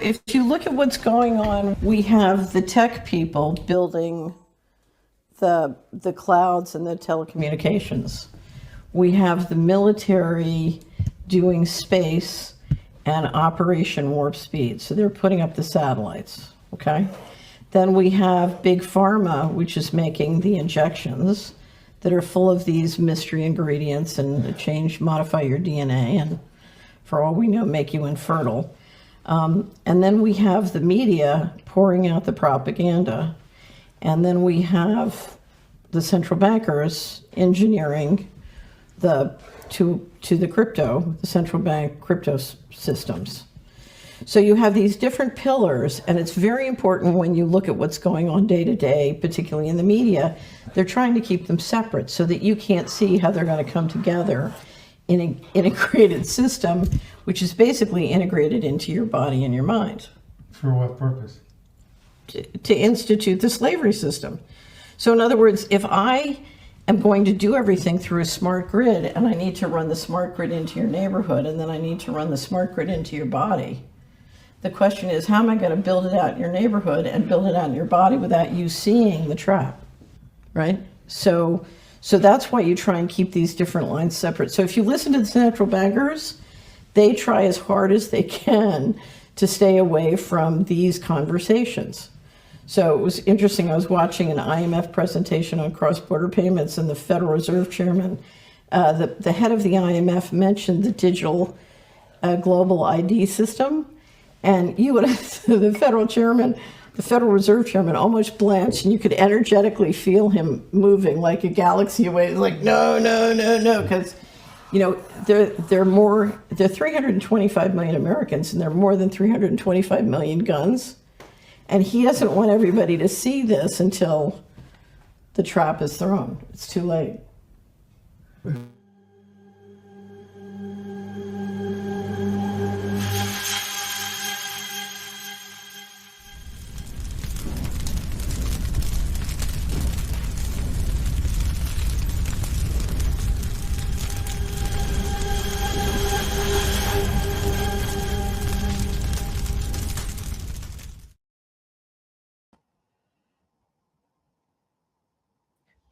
If you look at what's going on, we have the tech people building the clouds and the telecommunications. We have the military doing space and Operation Warp Speed. So they're putting up the satellites, okay? Then we have Big Pharma, which is making the injections that are full of these mystery ingredients and modify your DNA, and for all we know, make you infertile. And then we have the media pouring out the propaganda. And then we have the central bankers engineering the central bank crypto systems. So you have these different pillars, and it's very important when you look at what's going on day to day, particularly in the media. They're trying to keep them separate so that you can't see how they're going to come together in an integrated system, which is basically integrated into your body and your mind. For what purpose? To institute the slavery system. So in other words, if I am going to do everything through a smart grid, and I need to run the smart grid into your neighborhood, and then I need to run the smart grid into your body, the question is, how am I going to build it out in your neighborhood and build it out in your body without you seeing the trap, right? So that's why you try and keep these different lines separate. So if you listen to the central bankers, they try as hard as they can to stay away from these conversations. So it was interesting. I was watching an IMF presentation on cross-border payments, and the Federal Reserve Chairman, the head of the IMF, mentioned the digital global ID system. And you would have the Federal Reserve Chairman almost blanched, and you could energetically feel him moving like a galaxy away. It's like, no, because, there are 325 million Americans, and there are more than 325 million guns. And he doesn't want everybody to see this until the trap is thrown. It's too late.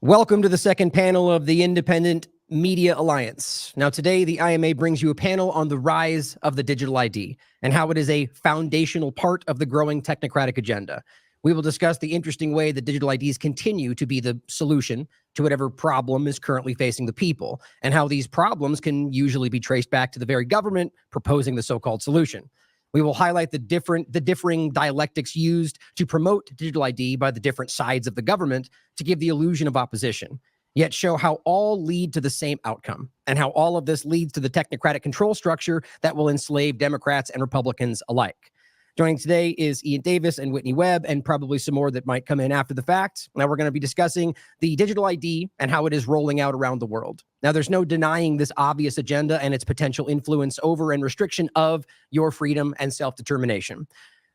Welcome to the second panel of the Independent Media Alliance. Now today, the IMA brings you a panel on the rise of the digital ID and how it is a foundational part of the growing technocratic agenda. We will discuss the interesting way that digital IDs continue to be the solution to whatever problem is currently facing the people, and how these problems can usually be traced back to the very government proposing the so-called solution. We will highlight the differing dialectics used to promote digital ID by the different sides of the government to give the illusion of opposition, yet show how all lead to the same outcome, and how all of this leads to the technocratic control structure that will enslave Democrats and Republicans alike. Joining today is Ian Davis and Whitney Webb, and probably some more that might come in after the fact. Now we're going to be discussing the digital ID and how it is rolling out around the world. Now there's no denying this obvious agenda and its potential influence over and restriction of your freedom and self-determination.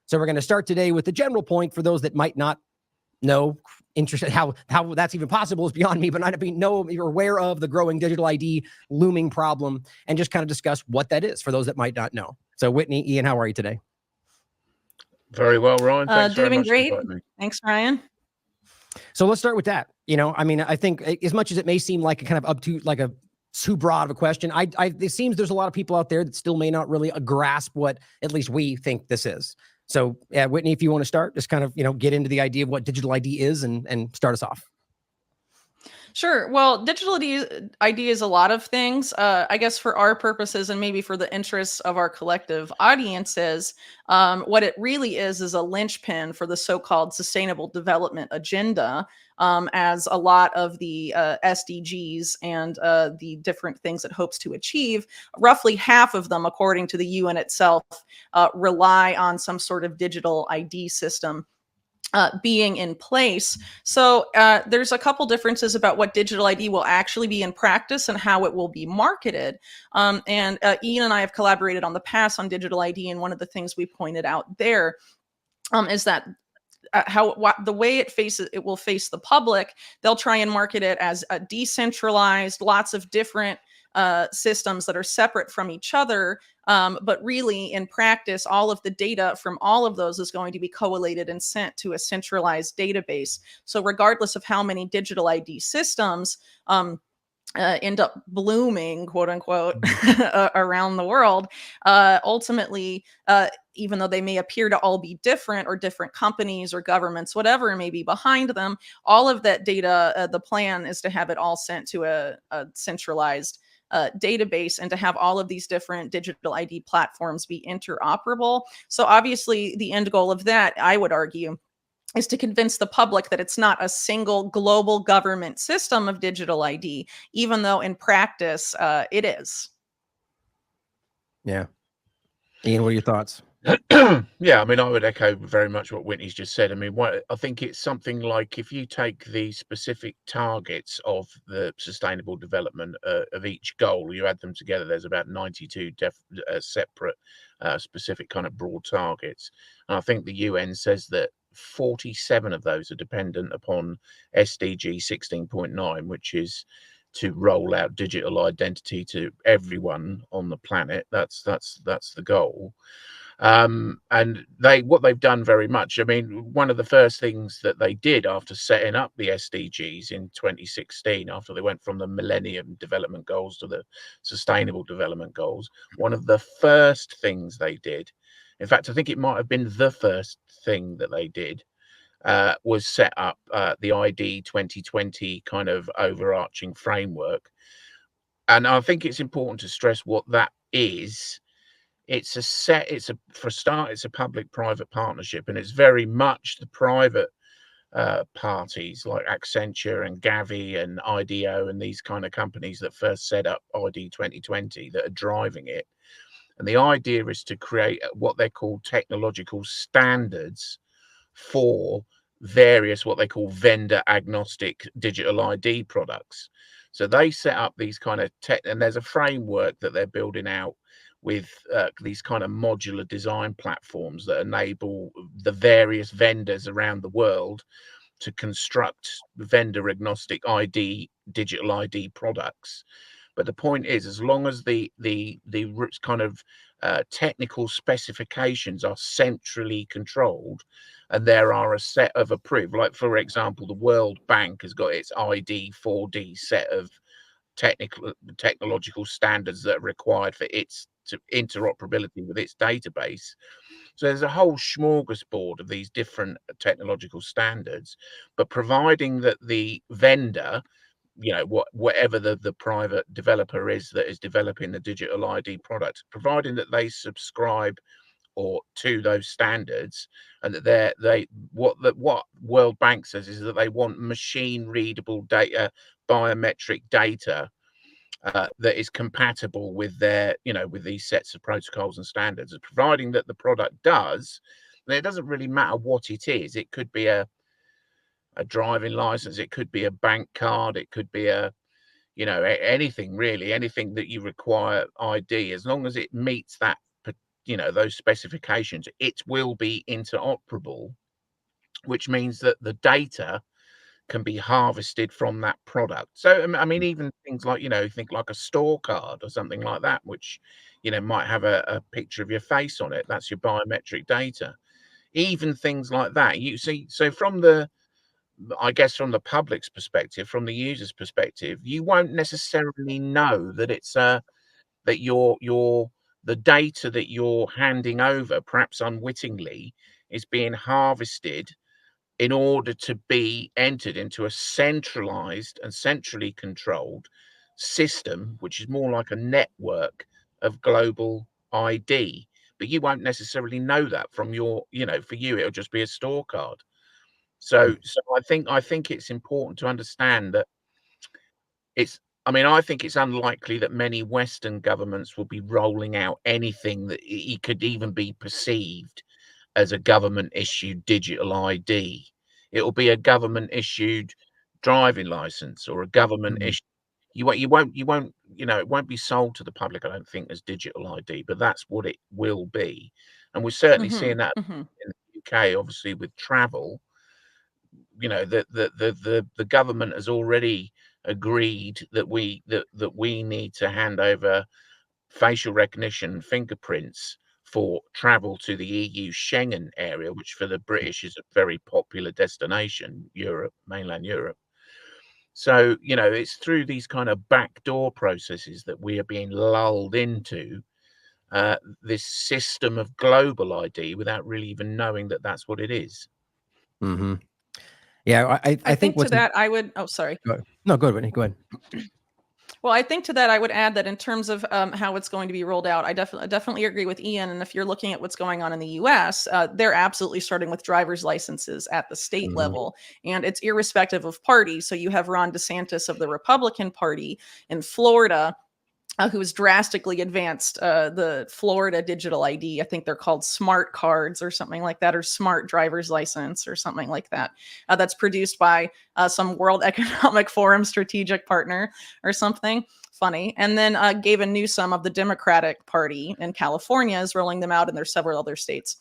So we're going to start today with the general point for those that might not know, interested how that's even possible is beyond me, but not know you're aware of the growing digital ID looming problem, and just kind of discuss what that is for those that might not know. So Whitney, Ian, how are you today? Very well, Ryan. Thanks very doing much great. for inviting me. Thanks, Ryan. So let's start with that. I think as much as it may seem like a kind of too broad of a question, it seems there's a lot of people out there that still may not really grasp what at least we think this is. So Whitney, if you want to start, just kind of, get into the idea of what digital ID is and start us off. Sure. Well, digital ID is a lot of things. I guess for our purposes and maybe for the interests of our collective audiences, what it really is a linchpin for the so-called Sustainable Development Agenda, as a lot of the SDGs and the different things it hopes to achieve, roughly half of them, according to the UN itself, rely on some sort of digital ID system being in place. So there's a couple differences about what digital ID will actually be in practice and how it will be marketed. And Ian and I have collaborated on the past on digital ID, and one of the things we pointed out there is that the way it will face the public, they'll try and market it as a decentralized, lots of different systems that are separate from each other, But really, in practice, all of the data from all of those is going to be collated and sent to a centralized database. So regardless of how many digital ID systems end up blooming, quote unquote, around the world, ultimately, even though they may appear to all be different, or different companies or governments, whatever may be behind them, all of that data, the plan is to have it all sent to a centralized database, and to have all of these different digital ID platforms be interoperable. So obviously, the end goal of that, I would argue, is to convince the public that it's not a single global government system of digital ID, even though in practice it is. Yeah. Ian, what are your thoughts? Yeah, I mean, I would echo very much what Whitney's just said. I mean, I think it's something like, if you take the specific targets of the sustainable development of each goal, you add them together, there's about 92 separate specific kind of broad targets. And I think the UN says that 47 of those are dependent upon SDG 16.9, which is to roll out digital identity to everyone on the planet. That's the goal. And what they've done very much, I mean, one of the first things that they did after setting up the SDGs in 2016, after they went from the Millennium Development Goals to the Sustainable Development Goals, one of the first things they did, in fact, I think it might have been the first thing that they did, was set up the ID 2020 kind of overarching framework. And I think it's important to stress what that is. It's for a start, it's a public-private partnership, and it's very much the private parties like Accenture and Gavi and IDEO and these kind of companies that first set up ID 2020 that are driving it. And the idea is to create what they call technological standards for various what they call vendor agnostic digital ID products. So they set up these kind of and there's a framework that they're building out with these kind of modular design platforms that enable the various vendors around the world to construct vendor agnostic digital ID products. But the point is, as long as the kind of technical specifications are centrally controlled, and there are a set of approved, like for example, the World Bank has got its ID 4D set of technological standards that are required for its interoperability with its database. So there's a whole smorgasbord of these different technological standards, but providing that the vendor, whatever the private developer is that is developing the digital ID product, providing that they subscribe or to those standards, and that what World Bank says is that they want machine readable data, biometric data that is compatible with with these sets of protocols and standards. Providing that the product does, then it doesn't really matter what it is. It could be a driving license, it could be a bank card, it could be anything really, anything that you require ID, as long as it meets that, those specifications, it will be interoperable, which means that the data can be harvested from that product. So, I mean, even things like, think like a store card or something like that, which, might have a picture of your face on it. That's your biometric data. Even things like that. You see, so I guess from the public's perspective, from the user's perspective, you won't necessarily know that it's that the data that you're handing over, perhaps unwittingly, is being harvested in order to be entered into a centralized and centrally controlled system, which is more like a network of global ID. But you won't necessarily know that from for you, it'll just be a store card. So I think it's important to understand that I think it's unlikely that many Western governments will be rolling out anything that it could even be perceived as a government issued digital ID. It'll be a government issued driving license or a government issue. It won't be sold to the public, I don't think, as digital ID, but that's what it will be. And we're certainly seeing that in the UK, obviously, with travel. The government has already agreed that we need to hand over facial recognition, fingerprints for travel to the EU Schengen area, which for the British is a very popular destination, Europe, mainland Europe. So, it's through these kind of backdoor processes that we are being lulled into this system of global ID without really even knowing that that's what it is. Hmm. Yeah, I think think to what's that I would. Oh, sorry. go ahead. No, go ahead, Whitney. Go ahead. Well, I think to that I would add that in terms of how it's going to be rolled out, I definitely agree with Ian. And if you're looking at what's going on in the U.S., they're absolutely starting with driver's licenses at the state Hmm. level, and it's irrespective of party. So you have Ron DeSantis of the Republican Party in Florida, who has drastically advanced the Florida digital ID. I think they're called smart cards or something like that, or smart driver's license or something like that. That's produced by some World Economic Forum strategic partner or something funny. And then Gavin Newsom of the Democratic Party in California is rolling them out, and there's several other states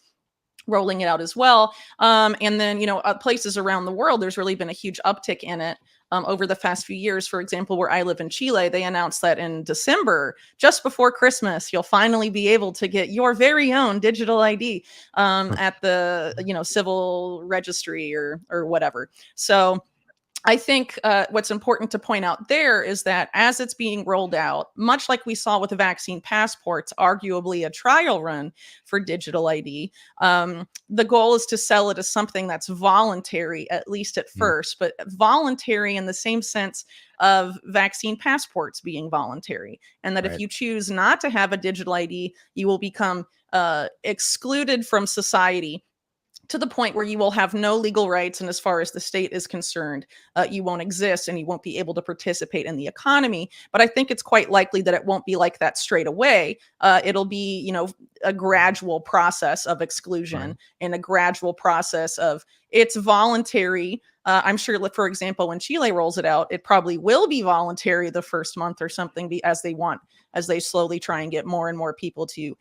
rolling it out as well. And then, places around the world, there's really been a huge uptick in it over the past few years. For example, where I live in Chile, they announced that in December, just before Christmas, you'll finally be able to get your very own digital ID at the, civil registry or whatever. So I think what's important to point out there is that as it's being rolled out, much like we saw with the vaccine passports, arguably a trial run for digital ID, the goal is to sell it as something that's voluntary, at least at first, but voluntary in the same sense of vaccine passports being voluntary. And that if Right. you choose not to have a digital ID, you will become excluded from society to the point where you will have no legal rights. And as far as the state is concerned, you won't exist and you won't be able to participate in the economy. But I think it's quite likely that it won't be like that straight away. It'll be, a gradual process of exclusion Right. and a gradual process of it's voluntary. I'm sure, for example, when Chile rolls it out, it probably will be voluntary the first month or something as they slowly try and get more and more people to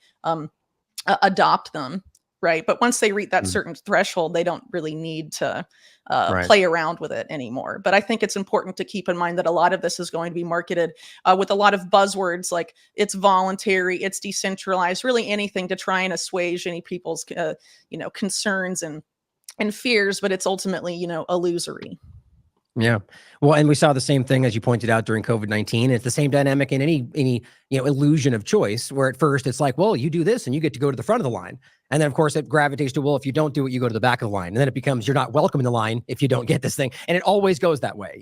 adopt them. Right. But once they reach that Mm. certain threshold, they don't really need to Right. play around with it anymore. But I think it's important to keep in mind that a lot of this is going to be marketed with a lot of buzzwords like it's voluntary, it's decentralized, really anything to try and assuage any people's, concerns and fears. But it's ultimately, illusory. Yeah. Well, and we saw the same thing as you pointed out during COVID-19. It's the same dynamic in any illusion of choice, where at first it's like, well, you do this and you get to go to the front of the line. And then of course it gravitates to, well, if you don't do it, you go to the back of the line. And then it becomes you're not welcome in the line if you don't get this thing. And it always goes that way,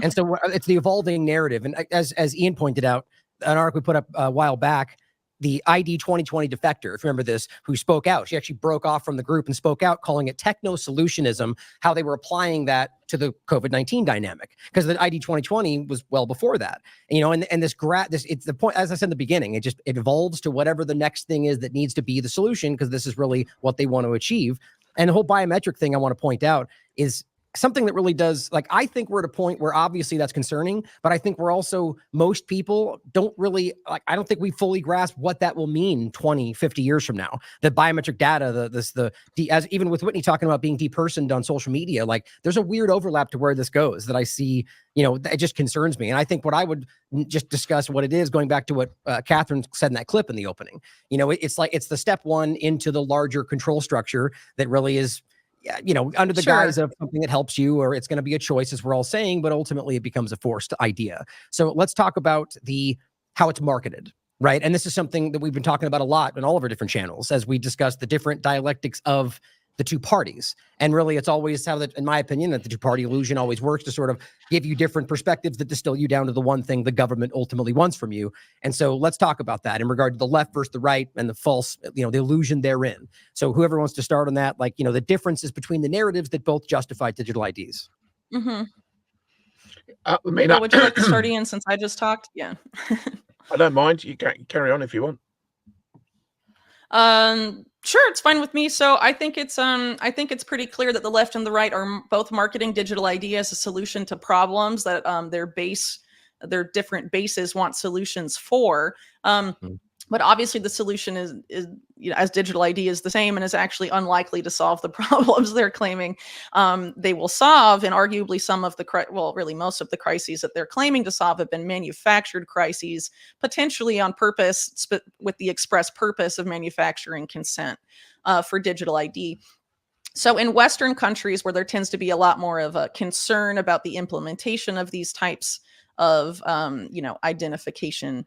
And so it's the evolving narrative. And as Ian pointed out, an article we put up a while back, the ID 2020 defector, if you remember this, who spoke out. She actually broke off from the group and spoke out, calling it techno-solutionism, how they were applying that to the COVID-19 dynamic, because the ID 2020 was well before that. And this it's the point, as I said in the beginning, it evolves to whatever the next thing is that needs to be the solution, because this is really what they want to achieve. And the whole biometric thing I want to point out is something that really does, I think we're at a point where obviously that's concerning, but I think we're also, most people don't really, I don't think we fully grasp what that will mean 20, 50 years from now. The biometric data, as even with Whitney talking about being depersoned on social media, there's a weird overlap to where this goes that I see, it just concerns me. And I think what I would just discuss what it is, going back to what Catherine said in that clip in the opening, it's the step one into the larger control structure that really is, under the guise of something that helps you, or it's going to be a choice, as we're all saying, but ultimately it becomes a forced idea. So let's talk about how it's marketed, right? And this is something that we've been talking about a lot in all of our different channels as we discuss the different dialectics of the two parties. And really, it's always how that, in my opinion, that the two-party illusion always works to sort of give you different perspectives that distill you down to the one thing the government ultimately wants from you. And so let's talk about that in regard to the left versus the right and the false, the illusion therein. So whoever wants to start on that, the differences between the narratives that both justify digital IDs. Mm-hmm. Well, would you like to start, Ian, since I just talked? Yeah. I don't mind. You can carry on if you want. Sure, it's fine with me. So I think it's pretty clear that the left and the right are both marketing digital ID as a solution to problems that their different bases want solutions for. But obviously the solution is as digital ID is the same and is actually unlikely to solve the problems they're claiming they will solve. And arguably some of the, really most of the crises that they're claiming to solve have been manufactured crises, potentially on purpose, with the express purpose of manufacturing consent for digital ID. So in Western countries where there tends to be a lot more of a concern about the implementation of these types of, identification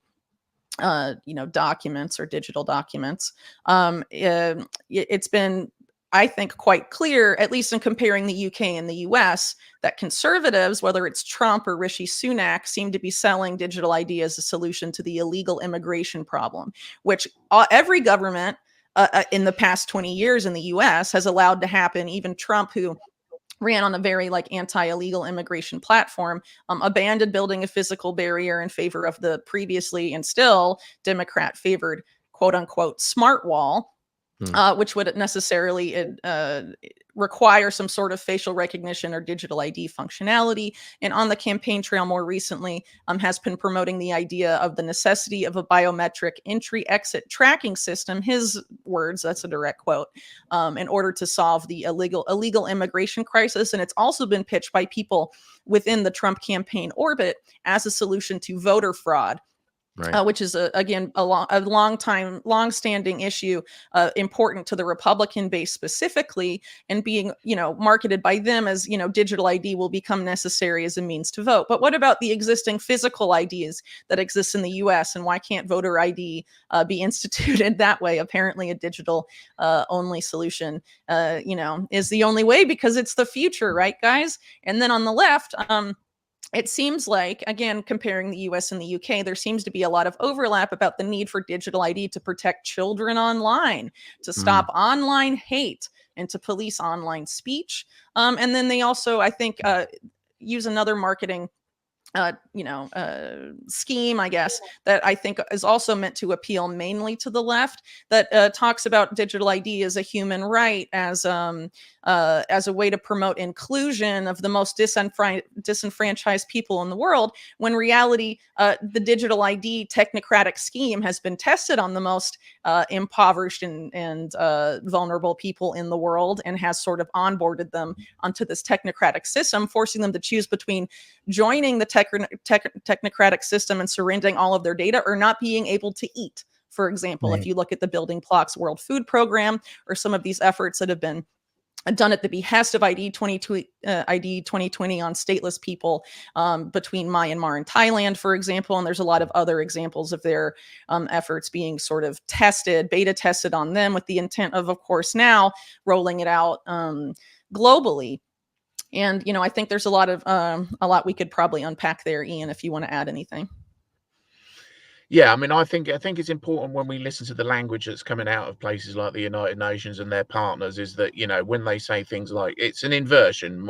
documents or digital documents. It's been, I think, quite clear, at least in comparing the UK and the US, that conservatives, whether it's Trump or Rishi Sunak, seem to be selling digital ID as a solution to the illegal immigration problem, which every government in the past 20 years in the US has allowed to happen. Even Trump, who ran on a very anti-illegal immigration platform, abandoned building a physical barrier in favor of the previously and still Democrat favored quote unquote smart wall, which would necessarily require some sort of facial recognition or digital ID functionality. And on the campaign trail more recently has been promoting the idea of the necessity of a biometric entry-exit tracking system, his words, that's a direct quote, in order to solve the illegal immigration crisis. And it's also been pitched by people within the Trump campaign orbit as a solution to voter fraud. Right. Which is again a long-standing issue, important to the Republican base specifically, and being marketed by them as digital ID will become necessary as a means to vote. But what about the existing physical IDs that exist in the U.S. and why can't voter ID be instituted that way? Apparently, a digital only solution, is the only way because it's the future, right, guys? And then on the left, it seems like, again, comparing the US and the UK, there seems to be a lot of overlap about the need for digital ID to protect children online, to stop online hate, and to police online speech. And then they also, I think, use another marketing scheme, I guess, that I think is also meant to appeal mainly to the left, that talks about digital ID as a human right, as a way to promote inclusion of the most disenfranchised people in the world, when in reality, the digital ID technocratic scheme has been tested on the most impoverished and vulnerable people in the world, and has sort of onboarded them onto this technocratic system, forcing them to choose between joining the technocratic system and surrendering all of their data, or not being able to eat. For example, right. If you look at the Building Blocks World Food Program, or some of these efforts that have been done at the behest of ID 2020 on stateless people between Myanmar and Thailand, for example. And there's a lot of other examples of their efforts being sort of beta tested on them, with the intent of course, now rolling it out globally. And, I think there's a lot we could probably unpack there, Ian, if you want to add anything. Yeah, I mean, I think it's important when we listen to the language that's coming out of places like the United Nations and their partners, is that, when they say things like, it's an inversion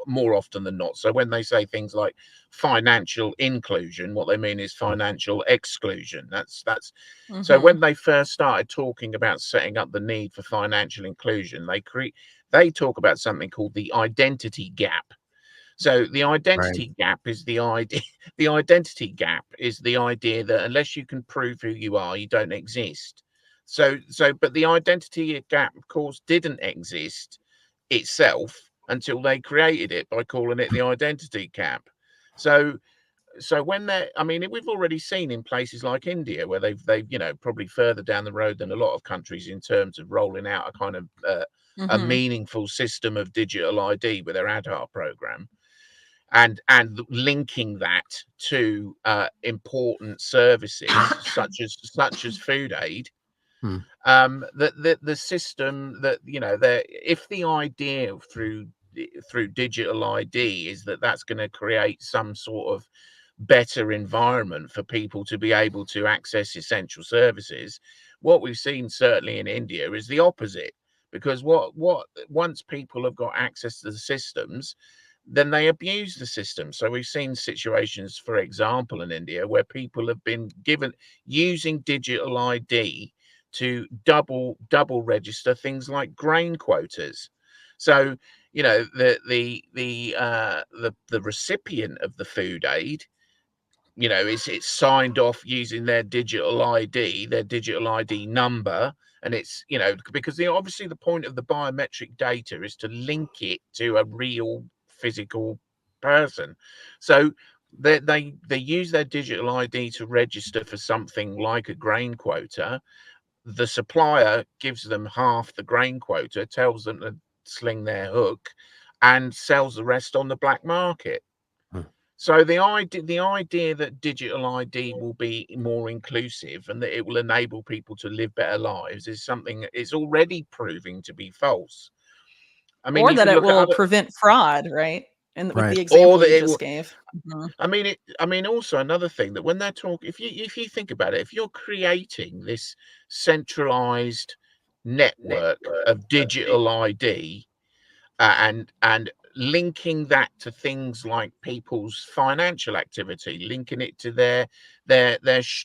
more often than not. So when they say things like financial inclusion, what they mean is financial exclusion. That's mm-hmm. So when they first started talking about setting up the need for financial inclusion, they talk about something called the identity gap. So the identity gap is the idea. The identity gap is the idea that unless you can prove who you are, you don't exist. But the identity gap, of course, didn't exist itself until they created it by calling it the identity gap. So when we've already seen in places like India, where they've probably further down the road than a lot of countries in terms of rolling out a kind of a meaningful system of digital ID with their Aadhaar program. And linking that to important services such as food aid, the system that if the idea through digital ID is that that's going to create some sort of better environment for people to be able to access essential services, what we've seen certainly in India is the opposite. Because once people have got access to the systems, then they abuse the system. So we've seen situations, for example, in India, where people have been using digital ID to double register things like grain quotas. So the recipient of the food aid you know, it's signed off using their digital ID number, and it's, you know, because obviously the point of the biometric data is to link it to a real physical person. So they use their digital ID to register for something like a grain quota. The supplier gives them half the grain quota, tells them to sling their hook, and sells the rest on the black market. So the idea that digital ID will be more inclusive and that it will enable people to live better lives is something that is already proving to be false. I mean, Or you that can it look at will other, prevent fraud, right? And with Right. the or example that you it just will. gave. Mhm. I mean, also another thing that when they're talking, if you think about it, if you're creating this centralized network of digital ID, and linking that to things like people's financial activity, linking it to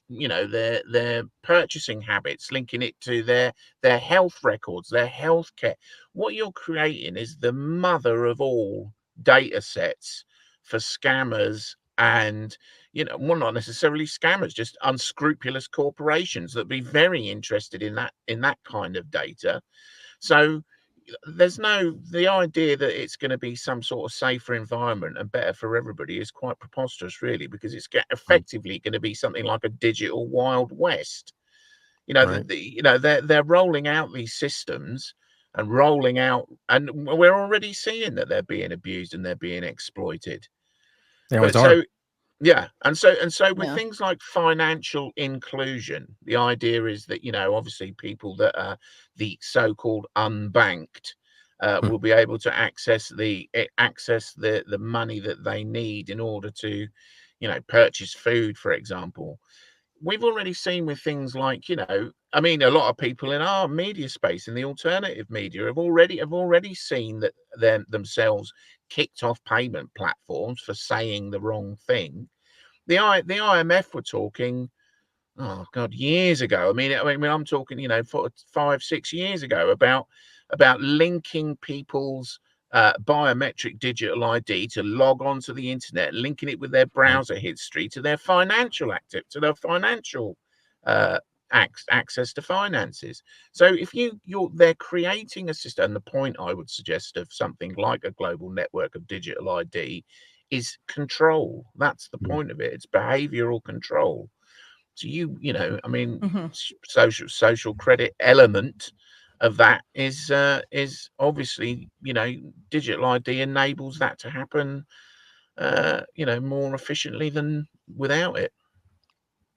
you know, their purchasing habits, linking it to their health records, their health care, what you're creating is the mother of all data sets for scammers and, you know, well, not necessarily scammers, just unscrupulous corporations that be very interested in that kind of data. So the idea that it's going to be some sort of safer environment and better for everybody is quite preposterous, really, because it's effectively going to be something like a digital Wild West. You know, Right. you know, they're rolling out these systems and rolling out, and we're already seeing that they're being abused and they're being exploited. They always But are. so yeah, and so with Yeah. things like financial inclusion, the idea is that, you know, obviously people that are the so-called unbanked Hmm. will be able to access the money that they need in order to, you know, purchase food, for example. We've already seen with things like, you know, I mean, a lot of people in our media space, in the alternative media, have already seen that themselves kicked off payment platforms for saying the wrong thing. The IMF were talking, oh God, years ago. I mean, I'm talking, you know, 5, 6 years ago about linking people's biometric digital ID to log onto the internet, linking it with their Right. browser history to their to their financial uh, access to finances. So if they're creating a system, and the point I would suggest of something like a global network of digital ID is control. That's the Mhm. point of it. It's behavioral control. So you know, I mean, Mhm. social credit element of that is obviously, you know, digital ID enables that to happen, you know, more efficiently than without it.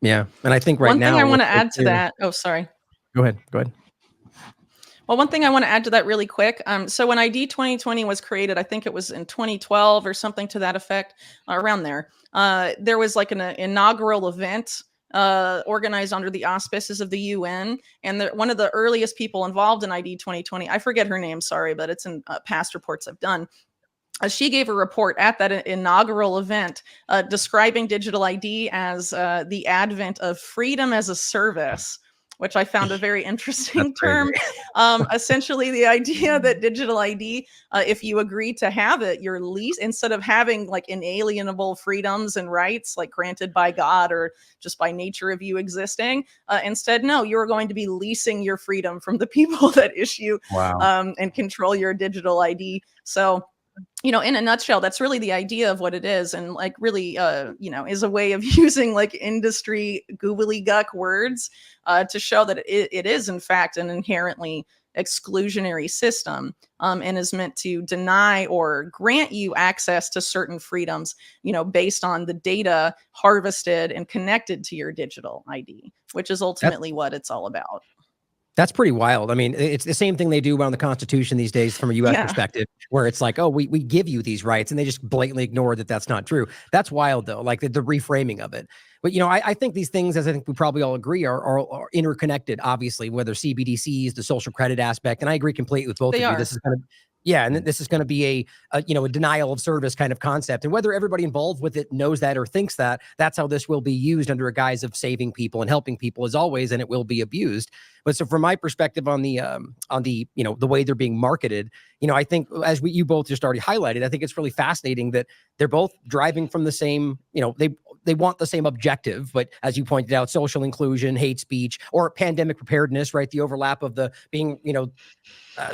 Yeah. And I think right One thing now I want what's to so add to clear. that. Oh, sorry. Go ahead. Go ahead. Well, one thing I want to add to that really quick. So when ID 2020 was created, I think it was in 2012 or something to that effect, around there. There was like an inaugural event organized under the auspices of the UN, and one of the earliest people involved in ID 2020, I forget her name, sorry, but it's in past reports I've done. She gave a report at that inaugural event describing digital ID as the advent of freedom as a service, which I found a very That's interesting crazy. term. Essentially, the idea that digital ID, if you agree to have it, your lease, instead of having like inalienable freedoms and rights like granted by God or just by nature of you existing, instead, no, you're going to be leasing your freedom from the people that issue Wow. and control your digital ID. So, you know, in a nutshell, that's really the idea of what it is. And like really, you know, is a way of using like industry gobbledygook words to show that it is in fact an inherently exclusionary system, and is meant to deny or grant you access to certain freedoms, you know, based on the data harvested and connected to your digital ID, which is That's ultimately what it's all about. That's pretty wild. I mean, it's the same thing they do around the Constitution these days from a U.S. Yeah. perspective, where it's like, oh, we give you these rights, and they just blatantly ignore that that's not true. That's wild, though, like the reframing of it. But, you know, I think these things, as I think we probably all agree, are interconnected, obviously, whether CBDCs, the social credit aspect, and I agree completely with both They of you. are. This is kind of, yeah, and this is going to be a denial of service kind of concept. And whether everybody involved with it knows that or thinks that, that's how this will be used under a guise of saving people and helping people as always, and it will be abused. But so from my perspective on the the way they're being marketed, I think as you both just already highlighted, I think it's really fascinating that they're both driving from the same, they want the same objective, but as you pointed out, social inclusion, hate speech, or pandemic preparedness, right? The overlap of the being,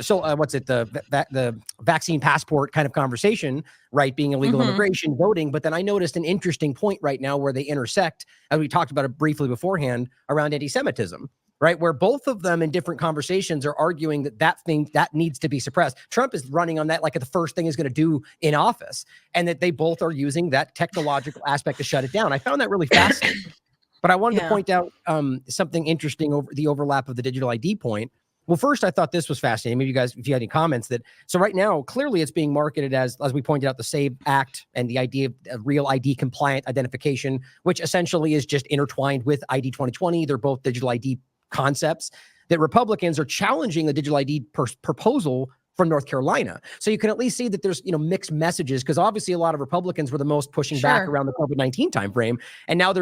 what's it, the vaccine passport kind of conversation, right? Being illegal immigration, voting. But then I noticed an interesting point right now where they intersect, as we talked about it briefly beforehand, around anti-Semitism, right? Where both of them in different conversations are arguing that thing that needs to be suppressed. Trump is running on that like the first thing he's going to do in office, and that they both are using that technological aspect to shut it down. I found that really fascinating. But I wanted to point out something interesting over the overlap of the digital ID point. Well, first, I thought this was fascinating. Maybe you guys, if you had any comments, so right now, clearly it's being marketed as we pointed out, the SAVE Act and the idea of real ID compliant identification, which essentially is just intertwined with ID 2020. They're both digital ID concepts, that Republicans are challenging the digital ID proposal from North Carolina. So you can at least see that there's, mixed messages, because obviously a lot of Republicans were the most pushing back around the COVID-19 timeframe. And now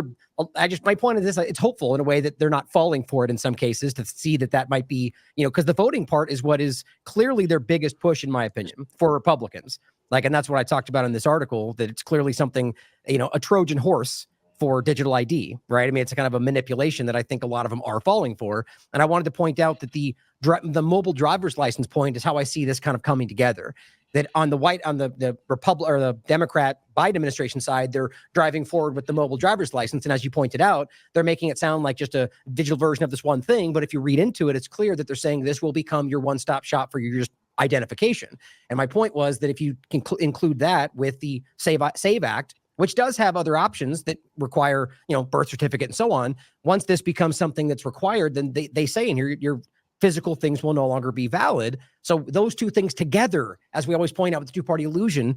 my point of this, it's hopeful in a way that they're not falling for it in some cases, to see that might be, because the voting part is what is clearly their biggest push, in my opinion, for Republicans. And that's what I talked about in this article, that it's clearly something, a Trojan horse for digital ID, right? I mean, it's a kind of a manipulation that I think a lot of them are falling for. And I wanted to point out that the mobile driver's license point is how I see this kind of coming together. That on the Republic or the Democrat Biden administration side, they're driving forward with the mobile driver's license. And as you pointed out, they're making it sound like just a digital version of this one thing. But if you read into it, it's clear that they're saying this will become your one-stop shop for your just identification. And my point was that if you can include that with the SAVE Act, which does have other options that require, birth certificate and so on. Once this becomes something that's required, then they say in here, your physical things will no longer be valid. So those two things together, as we always point out with the two-party illusion,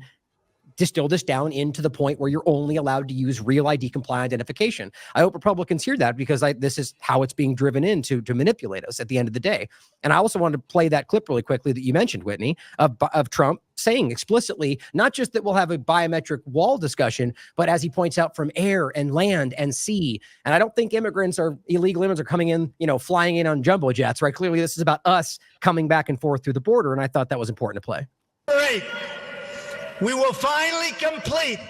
distill this down into the point where you're only allowed to use real ID compliant identification. I hope Republicans hear that, because this is how it's being driven in to manipulate us at the end of the day. And I also wanted to play that clip really quickly that you mentioned, Whitney, of Trump saying explicitly, not just that we'll have a biometric wall discussion, but as he points out, from air and land and sea. And I don't think illegal immigrants are coming in, flying in on jumbo jets, right? Clearly this is about us coming back and forth through the border. And I thought that was important to play. Great. We will finally complete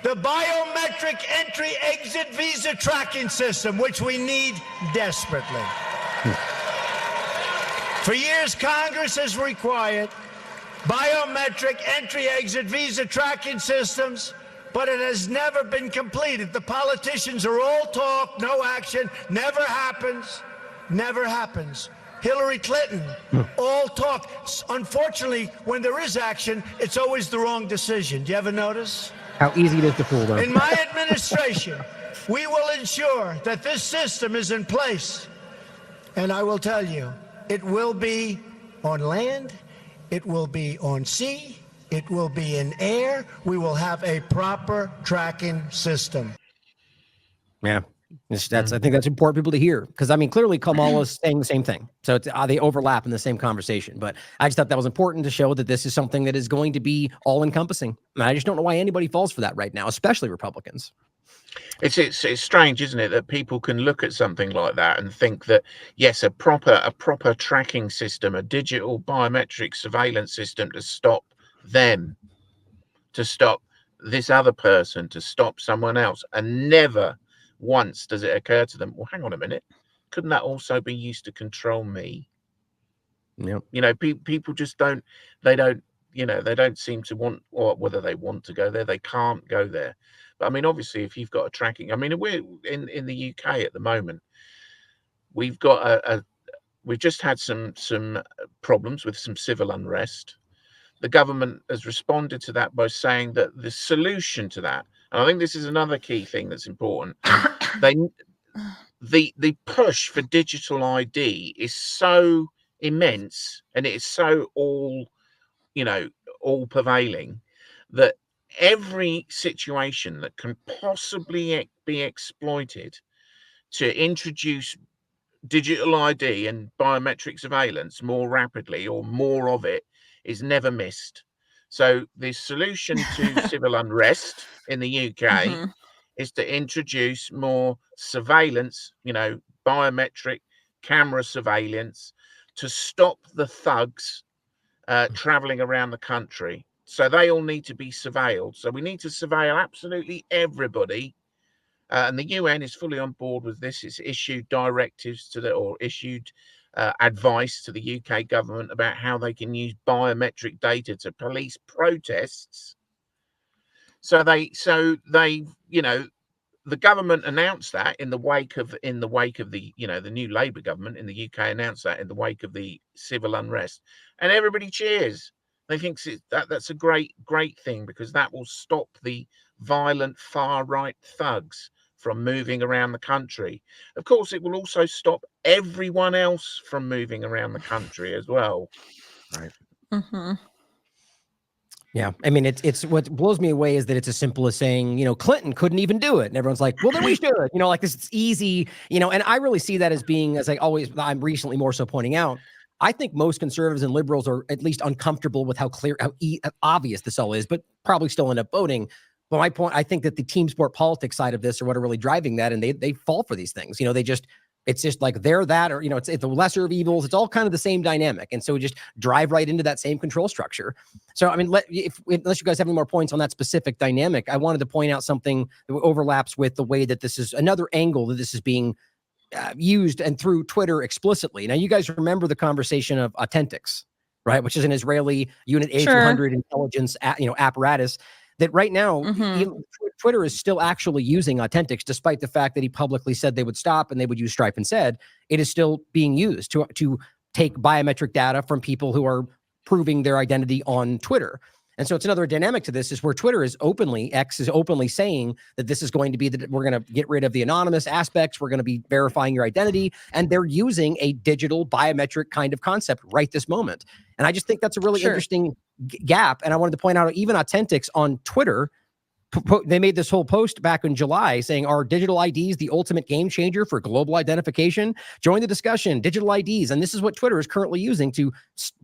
the biometric entry-exit visa tracking system, which we need desperately. For years, Congress has required biometric entry-exit visa tracking systems, but it has never been completed. The politicians are all talk, no action, never happens, never happens. Hillary Clinton, all talk. Unfortunately, when there is action, it's always the wrong decision. Do you ever notice? How easy it is to fool them. In my administration, we will ensure that this system is in place. And I will tell you, it will be on land, it will be on sea, it will be in air. We will have a proper tracking system. Yeah. I think that's important for people to hear, because clearly Kamala's saying the same thing. So they overlap in the same conversation. But I just thought that was important to show that this is something that is going to be all encompassing. And I just don't know why anybody falls for that right now, especially Republicans. It's strange, isn't it, that people can look at something like that and think that, yes, a proper tracking system, a digital biometric surveillance system to stop them, to stop this other person, to stop someone else, and never once does it occur to them, well, hang on a minute, couldn't that also be used to control me? Yeah. People just don't seem to want, or whether they want to go there, they can't go there. But obviously, if you've got a tracking, we're in the UK at the moment, we've got we've just had some problems with some civil unrest. The government has responded to that by saying that the solution to that, and I think this is another key thing that's important, the push for digital ID is so immense, and it is so all prevailing, that every situation that can possibly be exploited to introduce digital ID and biometric surveillance more rapidly, or more of it, is never missed. So the solution to civil unrest in the UK is to introduce more surveillance, biometric camera surveillance to stop the thugs traveling around the country. So they all need to be surveilled. So we need to surveil absolutely everybody. And the UN is fully on board with this. It's issued directives or issued advice to the UK government about how they can use biometric data to police protests. So they, the government announced that in the wake of the, the new Labour government in the UK announced that in the wake of the civil unrest, and everybody cheers. They think that's a great thing, because that will stop the violent far right thugs from moving around the country. Of course, it will also stop everyone else from moving around the country as well. Right. Mm-hmm. Yeah, I mean, it's what blows me away is that it's as simple as saying, Clinton couldn't even do it, and everyone's like, well, then we should, like this. It's easy, and I really see that as being, as I'm recently more so pointing out. I think most conservatives and liberals are at least uncomfortable with how obvious this all is, but probably still end up voting. But my point, I think that the team sport politics side of this are what are really driving that, and they fall for these things. It's just like they're that, or it's the lesser of evils. It's all kind of the same dynamic, and so we just drive right into that same control structure. So I mean, unless you guys have any more points on that specific dynamic, I wanted to point out something that overlaps with the way that this is another angle that this is being used, and through Twitter explicitly. Now, you guys remember the conversation of Authentics, right? Which is an Israeli Unit A200 intelligence, apparatus that right now, Twitter is still actually using Authentics, despite the fact that he publicly said they would stop and they would use Stripe instead. It is still being used to take biometric data from people who are proving their identity on Twitter. And so it's another dynamic to this, is where X is openly saying that this is going to be that we're going to get rid of the anonymous aspects. We're going to be verifying your identity. And they're using a digital biometric kind of concept right this moment. And I just think that's a really interesting gap. And I wanted to point out, even Authentics on Twitter, they made this whole post back in July saying, are digital IDs the ultimate game changer for global identification? Join the discussion, digital IDs. And this is what Twitter is currently using to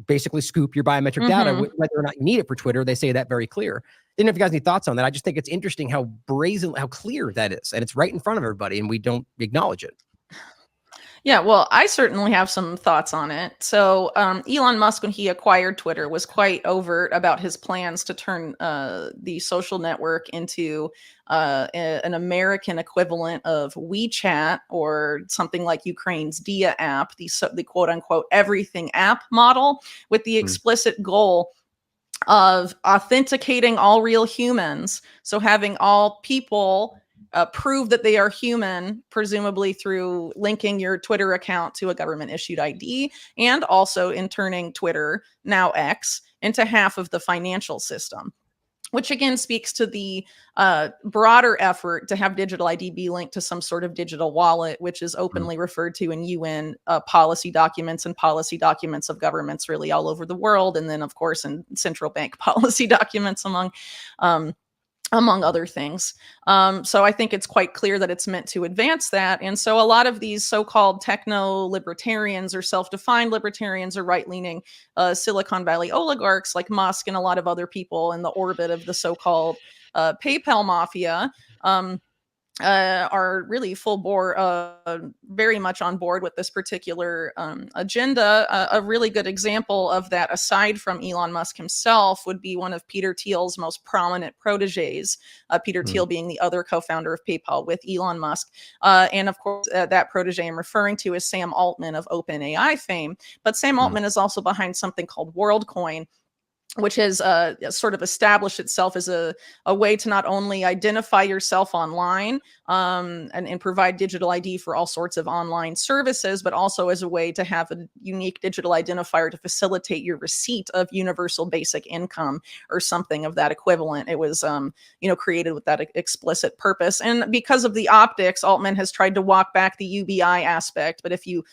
basically scoop your biometric data, whether or not you need it for Twitter. They say that very clear. Didn't know if you guys have any thoughts on that. I just think it's interesting how clear that is. And it's right in front of everybody, and we don't acknowledge it. Yeah, well, I certainly have some thoughts on it. So Elon Musk, when he acquired Twitter, was quite overt about his plans to turn the social network into an American equivalent of WeChat, or something like Ukraine's Dia app, the quote unquote everything app model, with the explicit goal of authenticating all real humans. So having all people prove that they are human, presumably through linking your Twitter account to a government issued ID, and also in turning Twitter, now X, into half of the financial system, which again speaks to the broader effort to have digital ID be linked to some sort of digital wallet, which is openly referred to in UN policy documents and policy documents of governments really all over the world. And then, of course, in central bank policy documents, among other things. So I think it's quite clear that it's meant to advance that. And so a lot of these so-called techno-libertarians or self-defined libertarians or right-leaning Silicon Valley oligarchs like Musk and a lot of other people in the orbit of the so-called PayPal mafia are really full bore, very much on board with this particular agenda. A really good example of that, aside from Elon Musk himself, would be one of Peter Thiel's most prominent proteges, Peter Thiel being the other co-founder of PayPal with Elon Musk. And of course, that protege I'm referring to is Sam Altman of OpenAI fame. But Sam Altman is also behind something called WorldCoin, which has sort of established itself as a way to not only identify yourself online and provide digital ID for all sorts of online services, but also as a way to have a unique digital identifier to facilitate your receipt of universal basic income or something of that equivalent. It was, created with that explicit purpose. And because of the optics, Altman has tried to walk back the UBI aspect. But if you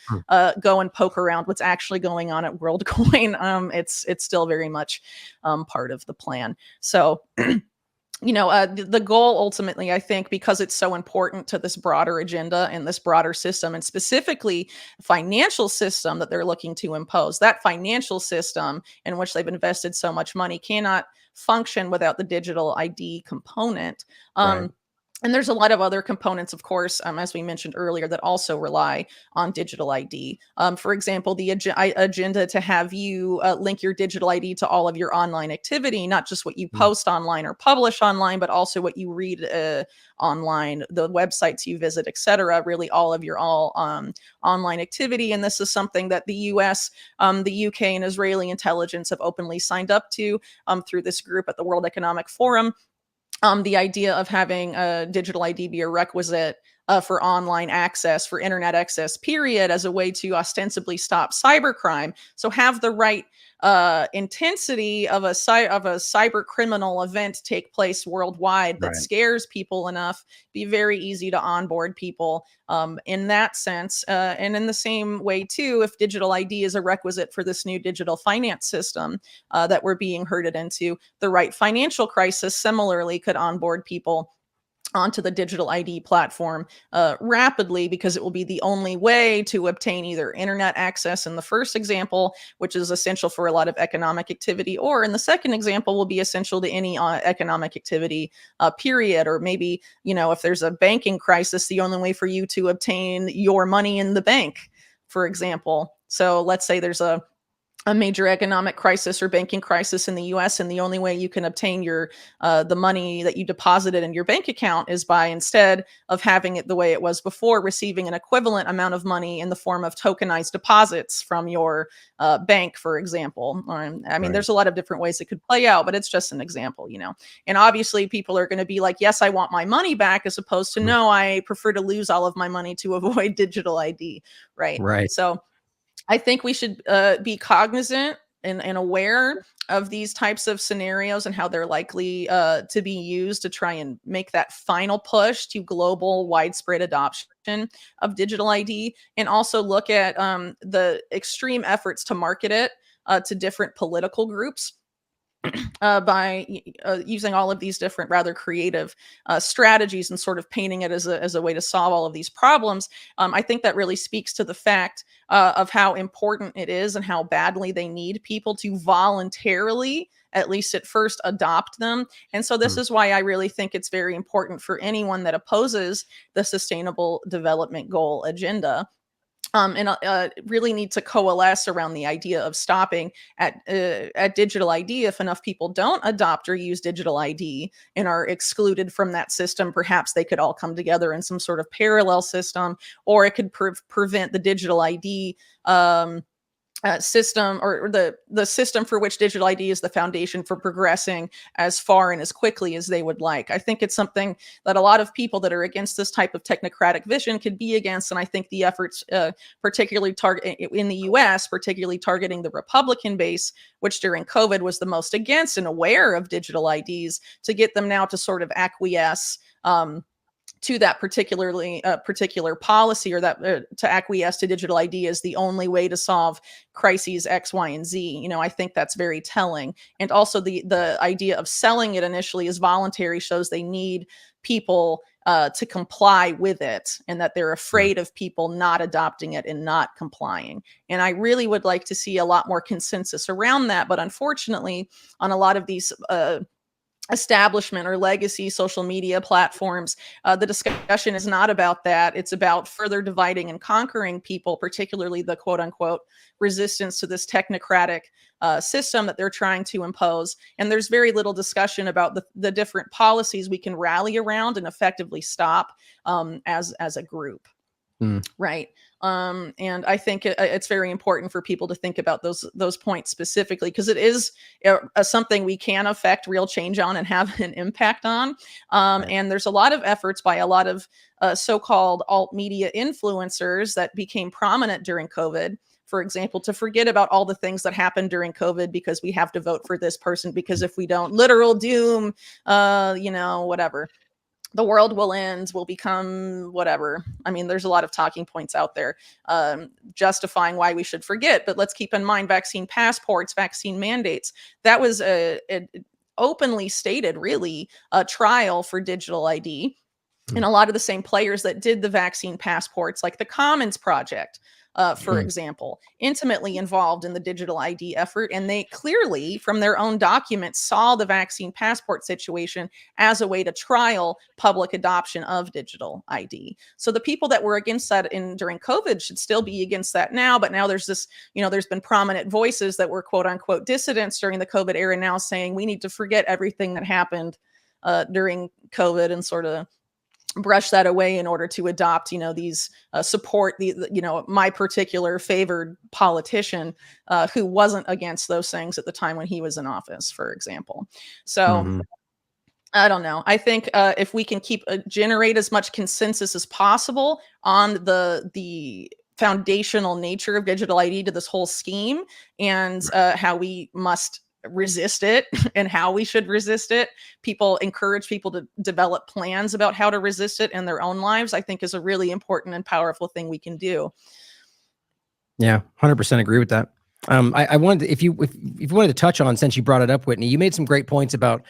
go and poke around what's actually going on at WorldCoin, it's still very much part of the plan. So, the goal ultimately, I think, because it's so important to this broader agenda and this broader system, and specifically financial system that they're looking to impose, that financial system in which they've invested so much money cannot function without the digital ID component. And there's a lot of other components, of course, as we mentioned earlier, that also rely on digital ID. For example, the agenda to have you link your digital ID to all of your online activity, not just what you post online or publish online, but also what you read online, the websites you visit, etc. Really, all of your online activity. And this is something that the U.S., the UK, and Israeli intelligence have openly signed up to through this group at the World Economic Forum. The idea of having a digital ID be a requisite for online access, for internet access, period, as a way to ostensibly stop cybercrime. So have the right intensity of a cyber criminal event take place worldwide that Right. scares people enough, be very easy to onboard people in that sense. And in the same way, too, if digital ID is a requisite for this new digital finance system that we're being herded into, the right financial crisis similarly could onboard people onto the digital ID platform rapidly, because it will be the only way to obtain either internet access in the first example, which is essential for a lot of economic activity, or in the second example will be essential to any economic activity, period. Or maybe, if there's a banking crisis, the only way for you to obtain your money in the bank, for example. So let's say there's a major economic crisis or banking crisis in the US, and the only way you can obtain your the money that you deposited in your bank account is by, instead of having it the way it was before, receiving an equivalent amount of money in the form of tokenized deposits from your bank, for example. Right. There's a lot of different ways it could play out, but it's just an example. And obviously people are going to be like, yes, I want my money back, as opposed to, no, I prefer to lose all of my money to avoid digital ID, right? Right. So I think we should be cognizant and aware of these types of scenarios and how they're likely to be used to try and make that final push to global widespread adoption of digital ID, and also look at the extreme efforts to market it to different political groups by using all of these different rather creative strategies and sort of painting it as a way to solve all of these problems. I think that really speaks to the fact of how important it is and how badly they need people to voluntarily, at least at first, adopt them. And so this is why I really think it's very important for anyone that opposes the Sustainable Development Goal agenda, and really need to coalesce around the idea of stopping at digital ID. If enough people don't adopt or use digital ID and are excluded from that system, perhaps they could all come together in some sort of parallel system, or it could prevent the digital ID system, or the system for which digital ID is the foundation for progressing as far and as quickly as they would like. I think it's something that a lot of people that are against this type of technocratic vision could be against, and I think the efforts, particularly in the U.S., particularly targeting the Republican base, which during COVID was the most against and aware of digital IDs, to get them now to sort of acquiesce to that particular policy, or that to acquiesce to digital ID as the only way to solve crises X, Y, and Z. I think that's very telling. And also the idea of selling it initially as voluntary shows they need people to comply with it, and that they're afraid of people not adopting it and not complying. And I really would like to see a lot more consensus around that. But unfortunately, on a lot of these establishment or legacy social media platforms, the discussion is not about that. It's about further dividing and conquering people, particularly the quote unquote resistance to this technocratic system that they're trying to impose. And there's very little discussion about the different policies we can rally around and effectively stop as a group. Right. And I think it's very important for people to think about those points specifically, because it is something we can affect real change on and have an impact on. And there's a lot of efforts by a lot of so-called alt media influencers that became prominent during COVID, for example, to forget about all the things that happened during COVID because we have to vote for this person, because if we don't, literal doom, whatever. The world will end, will become whatever. There's a lot of talking points out there justifying why we should forget. But let's keep in mind vaccine passports, vaccine mandates. That was a openly stated, really, a trial for digital ID. And a lot of the same players that did the vaccine passports, like the Commons Project, for example, intimately involved in the digital ID effort. And they clearly, from their own documents, saw the vaccine passport situation as a way to trial public adoption of digital ID. So the people that were against that during COVID should still be against that now. But now there's this, there's been prominent voices that were quote unquote dissidents during the COVID era now saying we need to forget everything that happened during COVID and sort of brush that away in order to adopt, these support my particular favored politician who wasn't against those things at the time when he was in office, for example. So I don't know. I think if we can generate as much consensus as possible on the foundational nature of digital ID to this whole scheme and how we must resist it and how we should resist it. Encourage people to develop plans about how to resist it in their own lives, I think is a really important and powerful thing we can do. Yeah, 100% agree with that. I wanted if you wanted to touch on, since you brought it up, Whitney, you made some great points about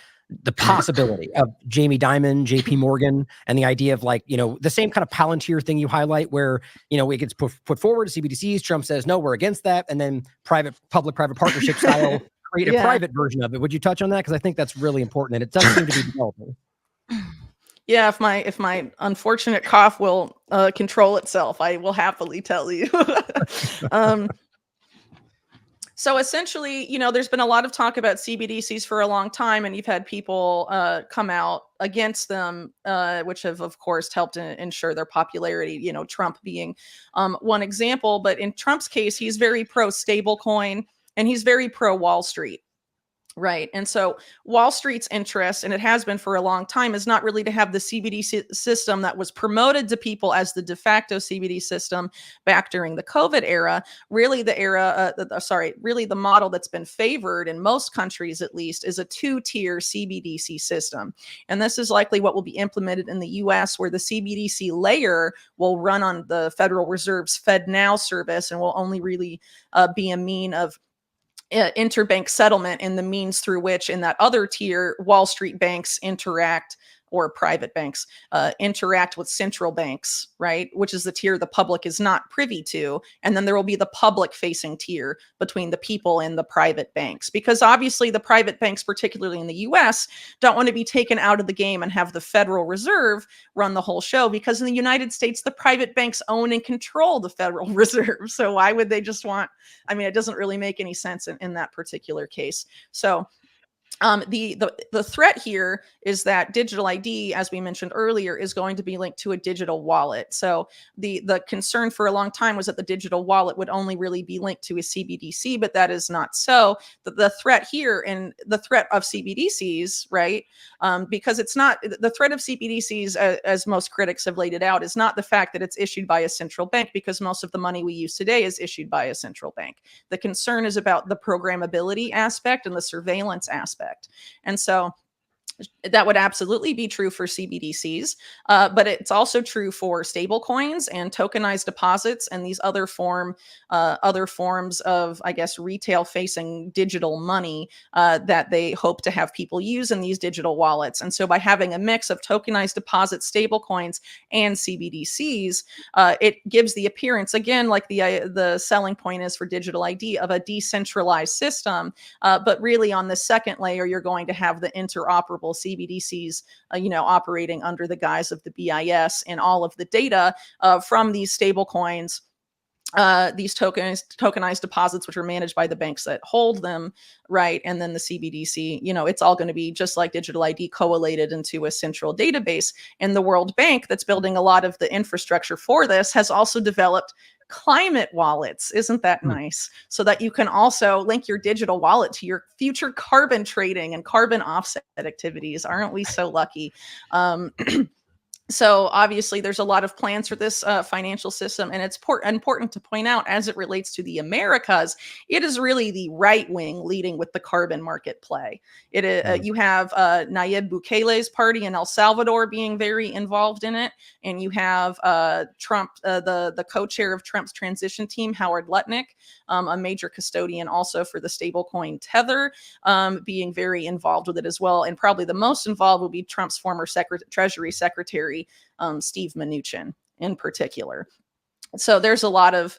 the possibility of Jamie Dimon, JP Morgan, and the idea of the same kind of Palantir thing you highlight where, it gets put forward to CBDCs. Trump says, no, we're against that. And then public-private partnership style create a private version of it. Would you touch on that? Because I think that's really important, and it does seem to be developing. Yeah, if my unfortunate cough will control itself, I will happily tell you. So essentially, there's been a lot of talk about CBDCs for a long time, and you've had people come out against them, which have, of course, helped ensure their popularity, Trump being one example. But in Trump's case, he's very pro stablecoin and he's very pro Wall Street. Right. And so Wall Street's interest, and it has been for a long time, is not really to have the CBDC system that was promoted to people as the de facto CBD system back during the COVID era. Really really the model that's been favored in most countries, at least, is a two-tier CBDC system. And this is likely what will be implemented in the US, where the CBDC layer will run on the Federal Reserve's FedNow service and will only really be a mean of interbank settlement in the means through which in that other tier Wall Street banks interact, or private banks interact with central banks, right? Which is the tier the public is not privy to. And then there will be the public facing tier between the people and the private banks, because obviously the private banks, particularly in the US, don't want to be taken out of the game and have the Federal Reserve run the whole show, because in the United States, the private banks own and control the Federal Reserve. So why would they just it doesn't really make any sense in that particular case. So the threat here is that digital ID, as we mentioned earlier, is going to be linked to a digital wallet. So the concern for a long time was that the digital wallet would only really be linked to a CBDC, but that is not so. The threat here, and the threat of CBDCs, right? Because it's not the threat of CBDCs, as most critics have laid it out, is not the fact that it's issued by a central bank, because most of the money we use today is issued by a central bank. The concern is about the programmability aspect and the surveillance aspect. And so that would absolutely be true for CBDCs, but it's also true for stable coins and tokenized deposits and these other forms of, I guess, retail-facing digital money that they hope to have people use in these digital wallets. And so by having a mix of tokenized deposits, stable coins, and CBDCs, it gives the appearance, again, like the selling point is for digital ID, of a decentralized system. But really on the second layer, you're going to have the interoperable CBDCs, operating under the guise of the BIS, and all of the data from these stable coins, these tokenized deposits, which are managed by the banks that hold them, right? And then the CBDC, it's all going to be just like digital ID, collated into a central database. And the World Bank, that's building a lot of the infrastructure for this, has also developed climate wallets. Isn't that nice? So that you can also link your digital wallet to your future carbon trading and carbon offset activities. Aren't we so lucky? So obviously there's a lot of plans for this financial system, and it's important to point out, as it relates to the Americas, it is really the right wing leading with the carbon market play. You have Nayib Bukele's party in El Salvador being very involved in it, and you have Trump, the co-chair of Trump's transition team, Howard Lutnick, a major custodian also for the stablecoin Tether, being very involved with it as well. And probably the most involved will be Trump's former Treasury Secretary, Steve Mnuchin in particular. So there's a lot of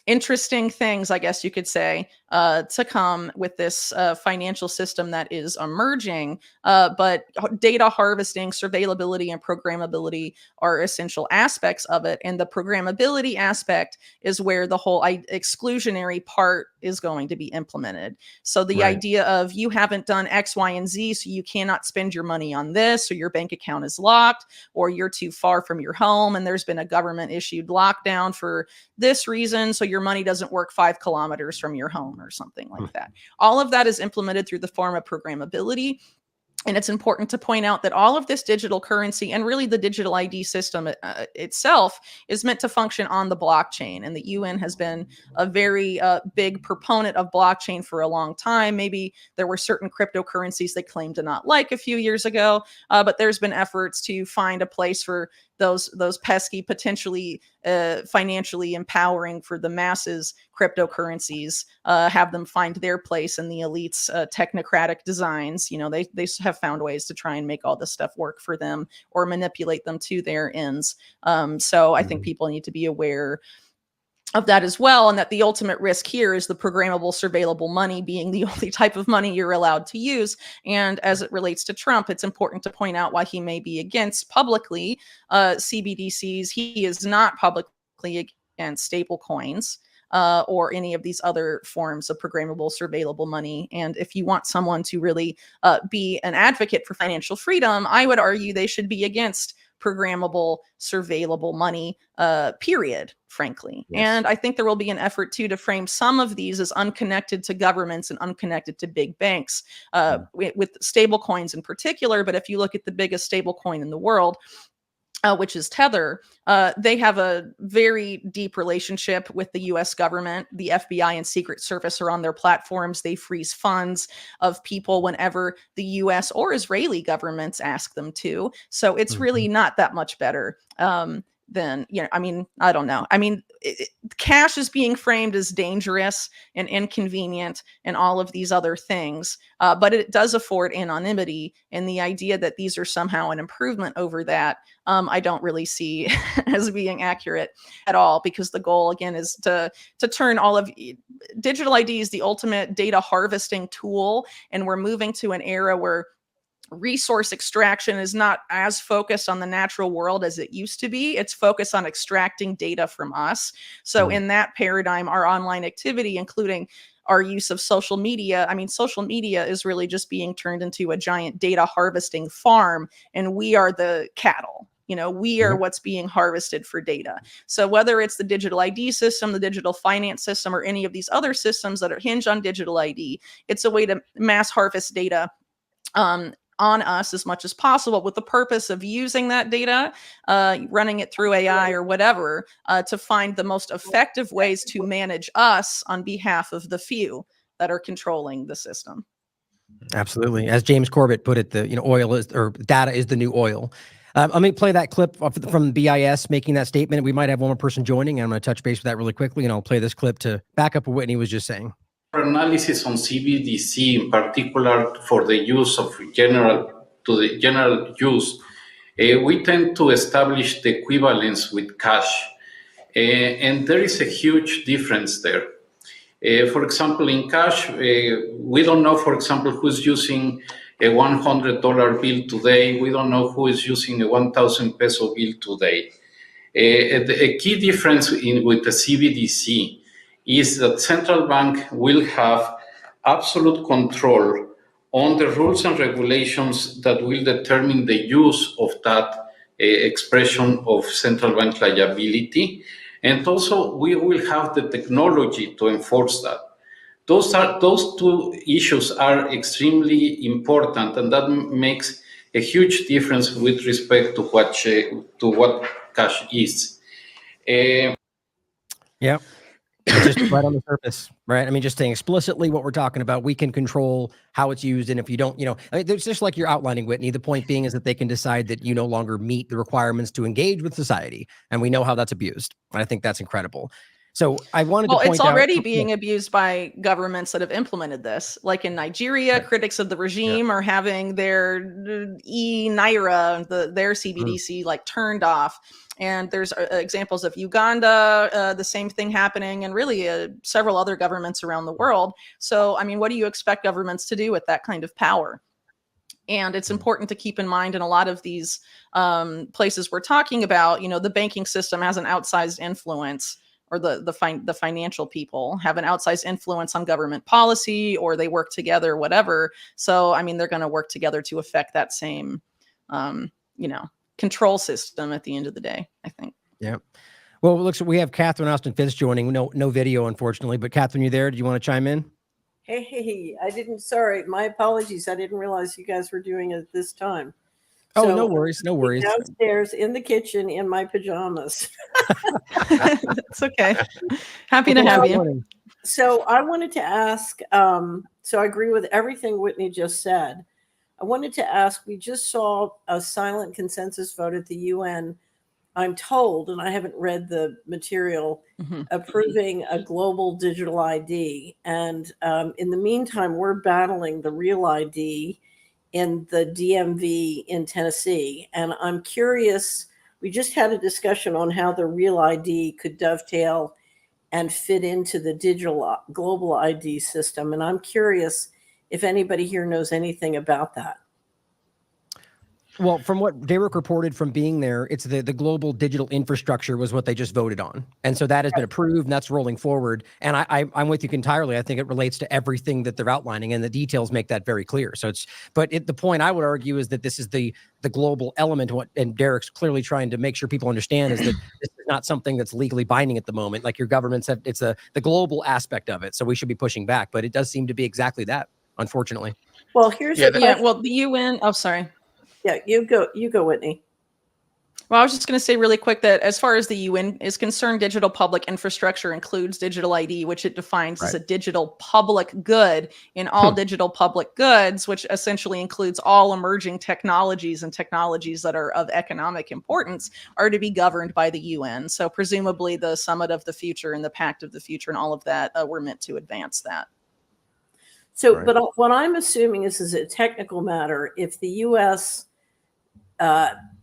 interesting things, I guess you could say, to come with this financial system that is emerging. But data harvesting, surveillability, and programmability are essential aspects of it. And the programmability aspect is where the whole exclusionary part is going to be implemented. So the Right. idea of you haven't done X, Y, and Z, so you cannot spend your money on this, or your bank account is locked, or you're too far from your home and there's been a government issued lockdown for this reason, so your money doesn't work 5 kilometers from your home or something like that. All of that is implemented through the form of programmability. And it's important to point out that all of this digital currency and really the digital ID system itself is meant to function on the blockchain. And the UN has been a very big proponent of blockchain for a long time. Maybe there were certain cryptocurrencies they claimed to not like a few years ago, but there's been efforts to find a place for those pesky, potentially financially empowering for the masses cryptocurrencies, have them find their place in the elites' technocratic designs. You know, they have found ways to try and make all this stuff work for them or manipulate them to their ends. So I think people need to be aware of that as well, and that the ultimate risk here is the programmable, surveillable money being the only type of money you're allowed to use. And as it relates to Trump, it's important to point out why he may be against publicly CBDCs. He is not publicly against stable coins or any of these other forms of programmable, surveillable money. And if you want someone to really be an advocate for financial freedom, I would argue they should be against programmable, surveillable money, period, frankly. Yes. And I think there will be an effort too to frame some of these as unconnected to governments and unconnected to big banks, with stable coins in particular. But if you look at the biggest stable coin in the world, which is Tether, they have a very deep relationship with the US government. The FBI and Secret Service are on their platforms. They freeze funds of people whenever the US or Israeli governments ask them to. So it's really not that much better than, you know, I mean, I don't know. I mean, cash is being framed as dangerous and inconvenient and all of these other things, but it does afford anonymity. And the idea that these are somehow an improvement over that, I don't really see as being accurate at all, because the goal again is to turn all of digital IDs the ultimate data harvesting tool. And we're moving to an era where resource extraction is not as focused on the natural world as it used to be. It's focused on extracting data from us. So in that paradigm, our online activity, including our use of social media, I mean, social media is really just being turned into a giant data harvesting farm, and we are the cattle. You know, we are what's being harvested for data. So whether it's the digital ID system, the digital finance system, or any of these other systems that are hinged on digital ID, it's a way to mass harvest data on us as much as possible, with the purpose of using that data, running it through AI or whatever, to find the most effective ways to manage us on behalf of the few that are controlling the system. Absolutely. As James Corbett put it, oil is, or data is the new oil. Let me play that clip from BIS making that statement. We might have one more person joining, and I'm going to touch base with that really quickly, and I'll play this clip to back up what Whitney was just saying. Analysis on CBDC, in particular for the use of general use, we tend to establish the equivalence with cash, and there is a huge difference there. For example, in cash, we don't know, for example, who's using a $100 bill today. We don't know who is using a 1,000 peso bill today. A key difference with the CBDC is that central bank will have absolute control on the rules and regulations that will determine the use of that expression of central bank liability. And also we will have the technology to enforce that. Those two issues are extremely important, and that makes a huge difference with respect to what cash is. Yeah. Just right on the surface, right? I mean, just saying explicitly what we're talking about, we can control how it's used. And if you don't, it's just like you're outlining, Whitney. The point being is that they can decide that you no longer meet the requirements to engage with society. And we know how that's abused. I think that's incredible. So I wanted to Well, it's point out. already being abused by governments that have implemented this. Like in Nigeria, Right. critics of the regime are having their e-naira, their CBDC, like turned off. And there's examples of Uganda, the same thing happening, and really several other governments around the world. So, I mean, what do you expect governments to do with that kind of power? And it's important to keep in mind in a lot of these places we're talking about, the banking system has an outsized influence, or the financial people have an outsized influence on government policy, or they work together, whatever. So, I mean, they're going to work together to affect that same, control system at the end of the day, I think. Yeah. Well, it looks like we have Catherine Austin Fitz joining. No video, unfortunately. But Catherine, you there? Do you want to chime in? Hey, I didn't. Sorry, my apologies. I didn't realize you guys were doing it this time. Oh, So, no worries. No worries. downstairs in the kitchen in my pajamas. It's okay. Happy to have you. So I wanted to ask, so I agree with everything Whitney just said. I wanted to ask, we just saw a silent consensus vote at the UN, I'm told, and I haven't read the material, approving a global digital ID. And in the meantime, we're battling the real ID in the DMV in Tennessee. And I'm curious, we just had a discussion on how the real ID could dovetail and fit into the digital global ID system. And I'm curious if anybody here knows anything about that. Well, from what Derek reported from being there, it's the global digital infrastructure was what they just voted on. And so that has been approved and that's rolling forward. And I'm with you entirely. I think it relates to everything that they're outlining and the details make that very clear. So the point I would argue is that this is the global element. And Derek's clearly trying to make sure people understand is that this is not something that's legally binding at the moment. Like your governments have, it's the global aspect of it. So we should be pushing back, but it does seem to be exactly that, unfortunately. Well, here's the question. Yeah, well, the UN, oh, sorry. Yeah, you go, Whitney. Well, I was just going to say really quick that as far as the UN is concerned, digital public infrastructure includes digital ID, which it defines as a digital public good in all digital public goods, which essentially includes all emerging technologies and technologies that are of economic importance are to be governed by the UN. So presumably the Summit of the Future and the Pact of the Future and all of that were meant to advance that. So, but what I'm assuming is a technical matter. If the U.S.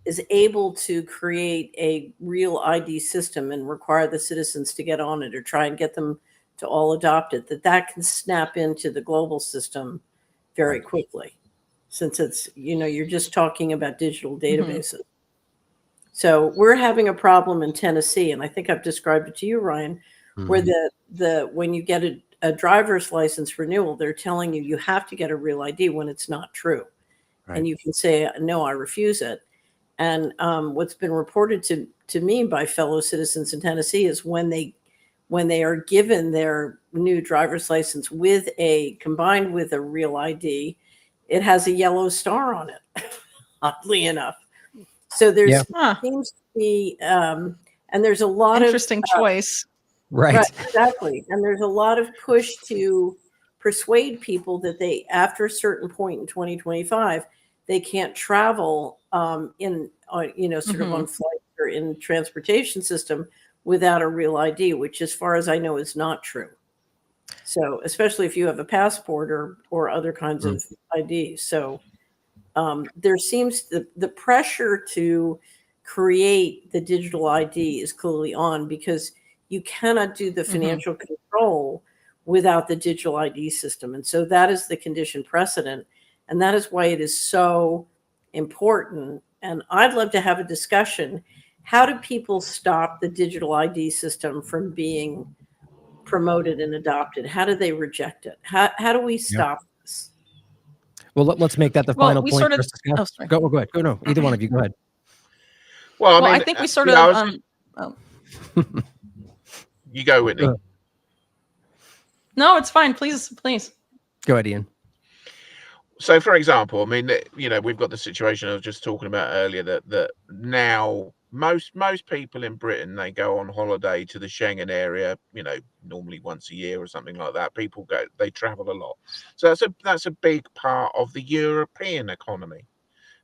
Is able to create a real ID system and require the citizens to get on it or try and get them to all adopt it, that can snap into the global system very quickly, since it's, you're just talking about digital databases. So we're having a problem in Tennessee, and I think I've described it to you, Ryan, where when you get a driver's license renewal, they're telling you have to get a real ID when it's not true. And you can say, no, I refuse it. And what's been reported to me by fellow citizens in Tennessee is when they are given their new driver's license combined with a real ID, it has a yellow star on it, oddly enough. So there seems to be, and there's a lot interesting choice. Right, exactly. And there's a lot of push to persuade people that after a certain point in 2025, they can't travel sort of on flights or in transportation system without a real ID, which as far as I know is not true. So especially if you have a passport or other kinds of IDs. So there seems the pressure to create the digital ID is clearly on, because you cannot do the financial control without the digital ID system. And so that is the condition precedent. And that is why it is so important. And I'd love to have a discussion. How do people stop the digital ID system from being promoted and adopted? How do they reject it? How do we stop this? Well, let's make that the final point. Sort of, oh, sorry. Go ahead. Go, no, either one of you, go ahead. Well, I think we sort of... You go, Whitney. No, it's fine. Please. Go ahead, Ian. So, for example, I mean, we've got the situation I was just talking about earlier that now most people in Britain, they go on holiday to the Schengen area, normally once a year or something like that. People they travel a lot. So that's a big part of the European economy.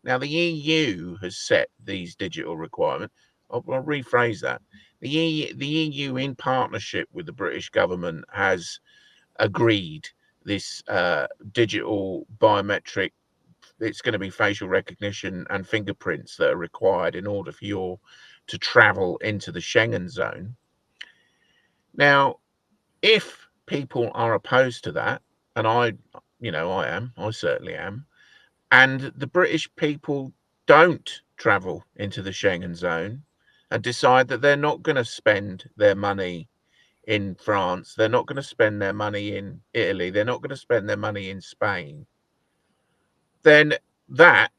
Now, the EU has set these digital requirements. I'll rephrase that. the EU, in partnership with the British government, has agreed this digital biometric. It's going to be facial recognition and fingerprints that are required in order for you to travel into the Schengen zone. Now, if people are opposed to that, and I certainly am, and the British people don't travel into the Schengen zone and decide that they're not going to spend their money in France, they're not going to spend their money in Italy, they're not going to spend their money in Spain, then that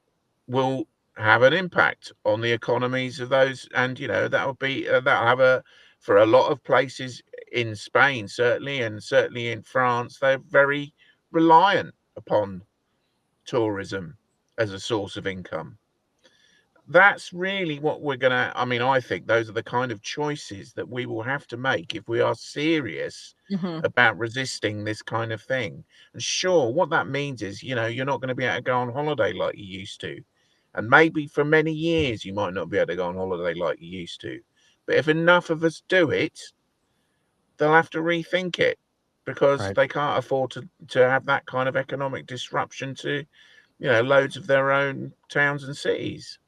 will have an impact on the economies of those. And that will be that'll have for a lot of places in Spain, certainly, and certainly in France, they're very reliant upon tourism as a source of income. That's really what we're gonna I think those are the kind of choices that we will have to make if we are serious Mhm. about resisting this kind of thing. And sure, what that means is, you're not going to be able to go on holiday like you used to. And maybe for many years you might not be able to go on holiday like you used to. But if enough of us do it, they'll have to rethink it, because Right. they can't afford to have that kind of economic disruption to, loads of their own towns and cities.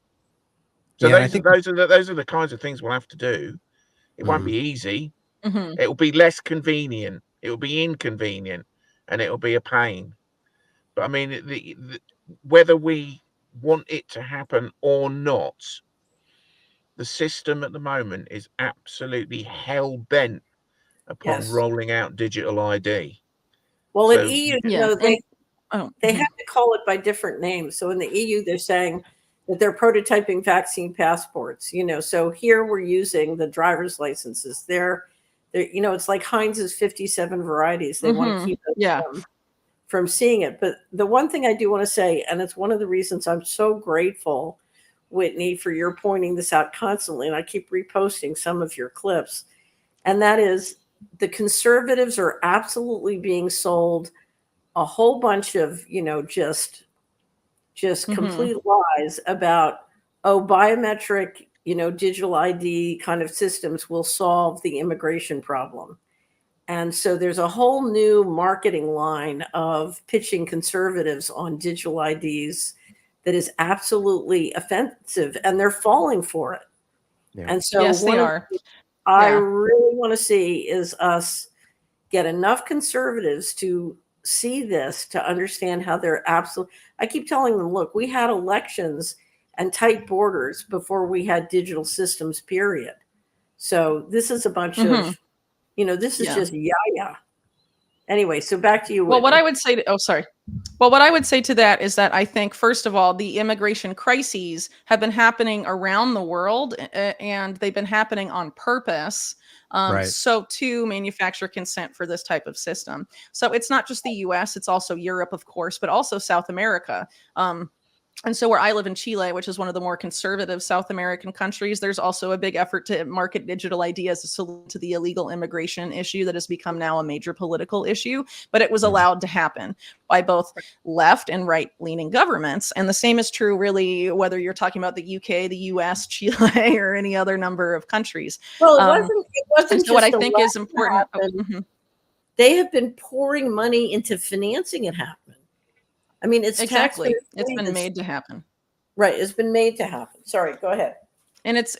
So Yeah, and I those are think. those are the kinds of things we'll have to do. It won't Mhm. be easy. Mhm. It will be less convenient. It will be inconvenient, and it will be a pain. But I mean, whether we want it to happen or not, the system at the moment is absolutely hell bent upon Yes. rolling out digital ID. Well, in So EU, Yeah. And oh, they mhm. have to call it by different names. So in the EU, they're saying that they're prototyping vaccine passports. So here we're using the driver's licenses. It's like Heinz's 57 varieties. They want to Mhm. keep us Yeah. from seeing it. But the one thing I do want to say, and it's one of the reasons I'm so grateful, Whitney, for your pointing this out constantly, and I keep reposting some of your clips, and that is the conservatives are absolutely being sold a whole bunch of, just Mhm. complete lies about, oh, biometric, digital ID kind of systems will solve the immigration problem. And so there's a whole new marketing line of pitching conservatives on digital IDs that is absolutely offensive, and they're falling for it. Yeah. And so Yes, they one of the are. things I Yeah. really want to see is us get enough conservatives to see this, to understand how they're absolute. I keep telling them, look, we had elections and tight borders before we had digital systems, period. So this is a bunch Mhm. of, this is Yeah. just yaya. Anyway, so back to you, Well, what I Whitney. would say to, oh, sorry. Well, what I would say to that is that I think, first of all, the immigration crises have been happening around the world, and they've been happening on purpose. Right. So to manufacture consent for this type of system. So it's not just the US, it's also Europe, of course, but also South America. And so where I live in Chile, which is one of the more conservative South American countries, there's also a big effort to market digital ID as a solution to the illegal immigration issue that has become now a major political issue. But it was Mhm. allowed to happen by both left and right-leaning governments. And the same is true, really, whether you're talking about the UK, the US, Chile, or any other number of countries. Well, Um, it and wasn't so what I just a think is left important. Oh, happen. mhm. They have been pouring money into financing it happen. I mean, it's Exactly. taxpayers' It's money been that's made to happen. right. It's been made to happen. Sorry, go ahead. And it's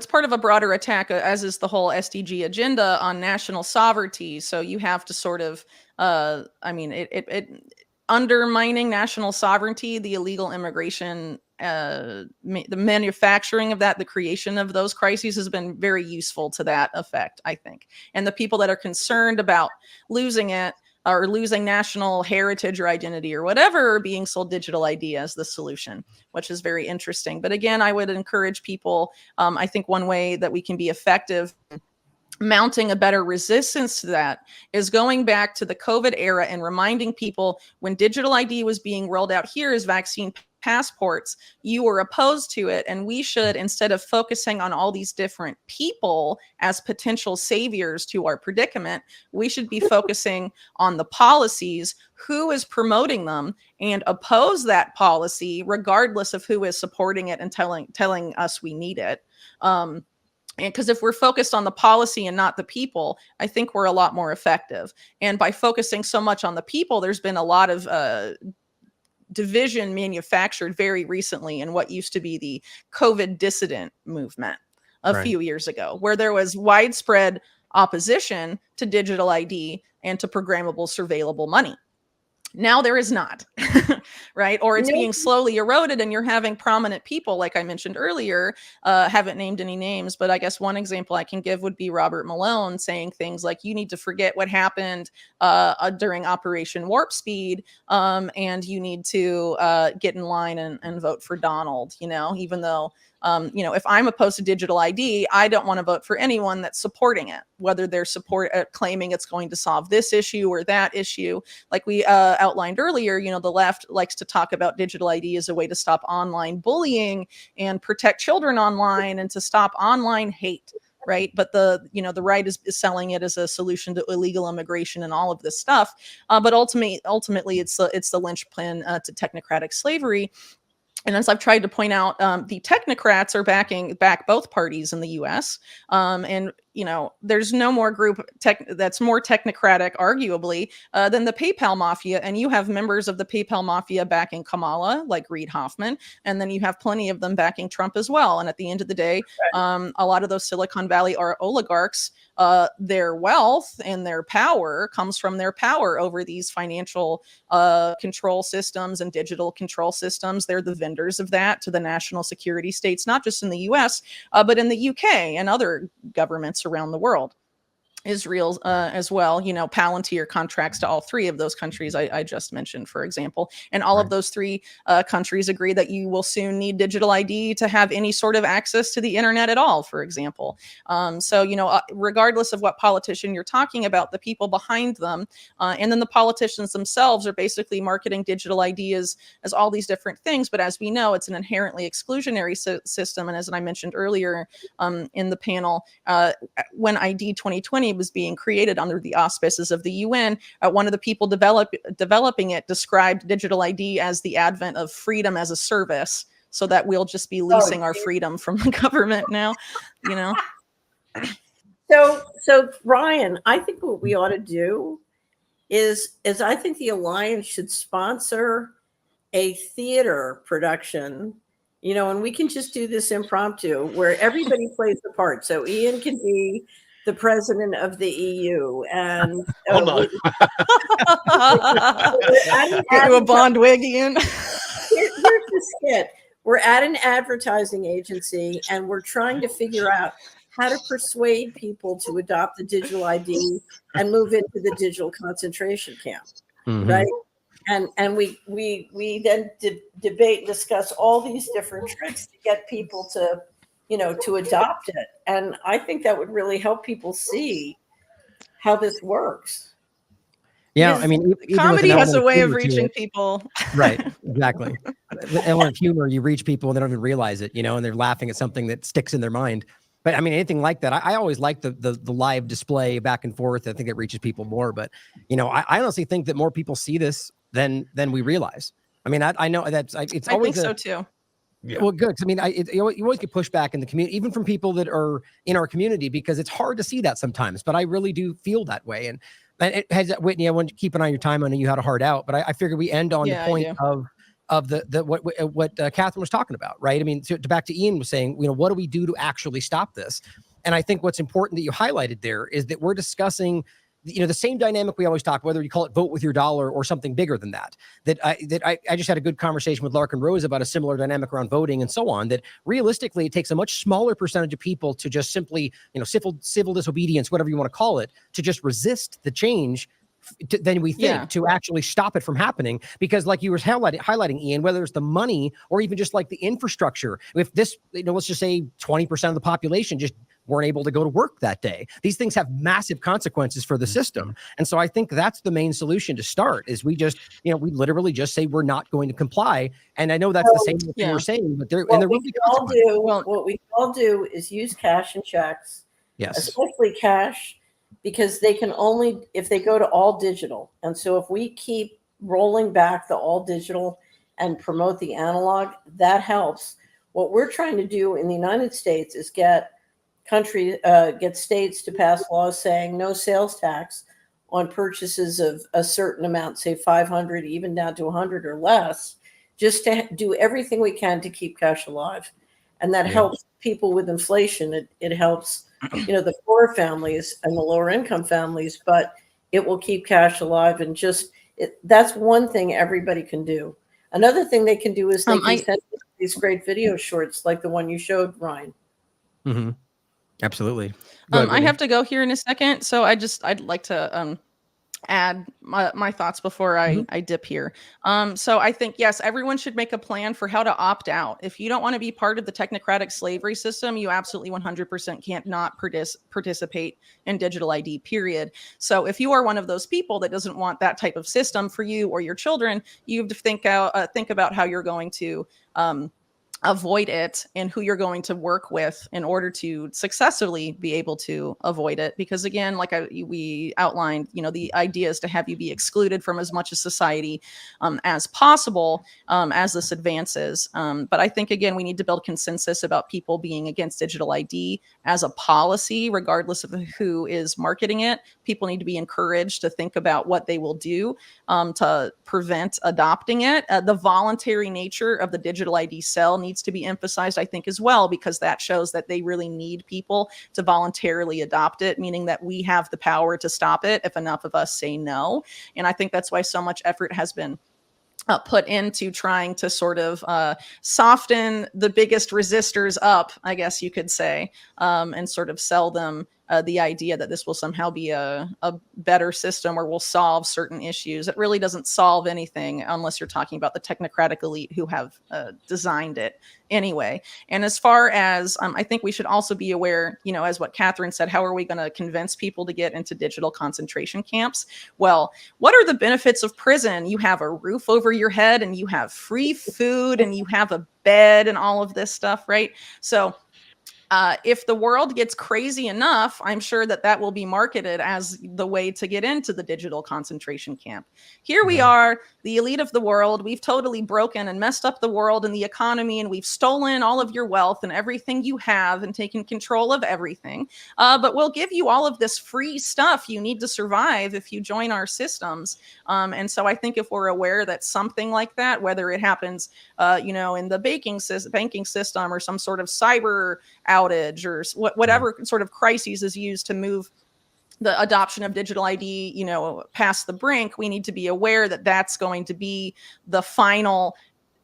part of a broader attack, as is the whole SDG agenda on national sovereignty. So you have to sort of, it undermining national sovereignty, the illegal immigration, the manufacturing of that, the creation of those crises has been very useful to that effect, I think. And the people that are concerned about losing it, or losing national heritage or identity or whatever, are being sold digital ID as the solution, which is very interesting. But again, I would encourage people. I think one way that we can be effective mounting a better resistance to that is going back to the COVID era and reminding people, when digital ID was being rolled out here as vaccine passports, you were opposed to it. And we should, instead of focusing on all these different people as potential saviors to our predicament, we should be focusing on the policies, who is promoting them, and oppose that policy regardless of who is supporting it and telling us we need it. And because if we're focused on the policy and not the people, I think we're a lot more effective. And by focusing so much on the people, there's been a lot of division manufactured very recently in what used to be the COVID dissident movement a Right. few years ago, where there was widespread opposition to digital ID and to programmable surveillable money. Now there is not, right? Or it's No. being slowly eroded, and you're having prominent people, like I mentioned earlier, haven't named any names, but I guess one example I can give would be Robert Malone saying things like, you need to forget what happened during Operation Warp Speed, and you need to get in line and vote for Donald, even though if I'm opposed to digital ID, I don't want to vote for anyone that's supporting it, whether they're claiming it's going to solve this issue or that issue. Like we outlined earlier, the left likes to talk about digital ID as a way to stop online bullying and protect children online and to stop online hate. Right. But the right is selling it as a solution to illegal immigration and all of this stuff. But ultimately, it's the linchpin to technocratic slavery. And as I've tried to point out, the technocrats are back both parties in the U.S. And there's no more group that's more technocratic, arguably, than the PayPal mafia. And you have members of the PayPal mafia backing Kamala, like Reid Hoffman, and then you have plenty of them backing Trump as well. And at the end of the day, a lot of those Silicon Valley oligarchs, their wealth and their power comes from their power over these financial control systems and digital control systems. They're the vendors of that to the national security states, not just in the US, but in the UK and other governments around the world. Israel as well, Palantir contracts to all three of those countries I just mentioned, for example. And all of those three countries agree that you will soon need digital ID to have any sort of access to the internet at all, for example. So, regardless of what politician you're talking about, the people behind them and then the politicians themselves are basically marketing digital ID as all these different things. But as we know, it's an inherently exclusionary system. And as I mentioned earlier in the panel, when ID 2020 was being created under the auspices of the UN, one of the people developing it described digital ID as the advent of freedom as a service, so that we'll just be leasing our freedom from the government now, So Ryan, I think what we ought to do is I think the Alliance should sponsor a theater production, and we can just do this impromptu where everybody plays the part. So Ian can be the president of the EU, and get you a Bond wig, Ian. Here's the skit. We're at an advertising agency, and we're trying to figure out how to persuade people to adopt the digital ID and move into the digital concentration camp, right? And we then debate and discuss all these different tricks to get people to adopt it. And I think that would really help people see how this works. Yeah, I mean, comedy has a way of reaching people. Right, exactly. And with humor, you reach people and they don't even realize it, and they're laughing at something that sticks in their mind. But I mean, anything like that, I always like the live display back and forth. I think it reaches people more. But I honestly think that more people see this than we realize. I mean, I know it's always. I think so too. Yeah. Well, good. 'Cause I mean, you always get pushback in the community, even from people that are in our community, because it's hard to see that sometimes. But I really do feel that way. And it has, Whitney, I want to keep an eye on your time. I know you had a hard out, but I figured we end on the point of what Catherine was talking about, right? I mean, to back to Ian was saying, what do we do to actually stop this? And I think what's important that you highlighted there is that we're discussing the same dynamic we always talk, whether you call it vote with your dollar or something bigger than that. I just had a good conversation with Larkin Rose about a similar dynamic around voting and so on, that realistically it takes a much smaller percentage of people to just simply, civil disobedience, whatever you want to call it, to just resist the change than we think to actually stop it from happening. Because like you were highlighting, Ian, whether it's the money or even just like the infrastructure, if this, let's just say 20% of the population just weren't able to go to work that day, these things have massive consequences for the system. And so I think that's the main solution to start, is we just, we literally just say we're not going to comply. And I know that's the same thing you're saying, but there will be consequences. What we all do is use cash and checks, especially cash, because they can only, if they go to all digital. And so if we keep rolling back the all digital and promote the analog, that helps. What we're trying to do in the United States is get get states to pass laws saying no sales tax on purchases of a certain amount, say 500, even down to 100 or less, just to do everything we can to keep cash alive. And that helps people with inflation. It helps, the poorer families and the lower income families, but it will keep cash alive. And that's one thing everybody can do. Another thing they can do is they can send these great video shorts like the one you showed, Ryan. Mm-hmm. Absolutely. Go ahead, I have to go here in a second, so I'd like to add my thoughts before I dip here. So I think, yes, everyone should make a plan for how to opt out. If you don't want to be part of the technocratic slavery system, you absolutely 100% can't not participate in digital ID, period. So if you are one of those people that doesn't want that type of system for you or your children, you have to think about how you're going to avoid it and who you're going to work with in order to successfully be able to avoid it. Because again, like we outlined, the idea is to have you be excluded from as much of society as possible as this advances. But I think, again, we need to build consensus about people being against digital ID as a policy, regardless of who is marketing it. People need to be encouraged to think about what they will do to prevent adopting it. The voluntary nature of the digital ID cell needs to be emphasized, I think, as well, because that shows that they really need people to voluntarily adopt it, meaning that we have the power to stop it if enough of us say no. And I think that's why so much effort has been put into trying to sort of soften the biggest resistors up, I guess you could say, and sort of sell them the idea that this will somehow be a better system or will solve certain issues. It really doesn't solve anything unless you're talking about the technocratic elite who have designed it anyway. And as far as I think we should also be aware, as what Catherine said, how are we going to convince people to get into digital concentration camps? Well, what are the benefits of prison? You have a roof over your head and you have free food and you have a bed and all of this stuff, right? So if the world gets crazy enough, I'm sure that will be marketed as the way to get into the digital concentration camp. Here we are, the elite of the world. We've totally broken and messed up the world and the economy, and we've stolen all of your wealth and everything you have and taken control of everything. But we'll give you all of this free stuff you need to survive if you join our systems. And so I think if we're aware that something like that, whether it happens, in the banking system or some sort of cyber outage or whatever sort of crises is used to move the adoption of digital ID, past the brink, we need to be aware that that's going to be the final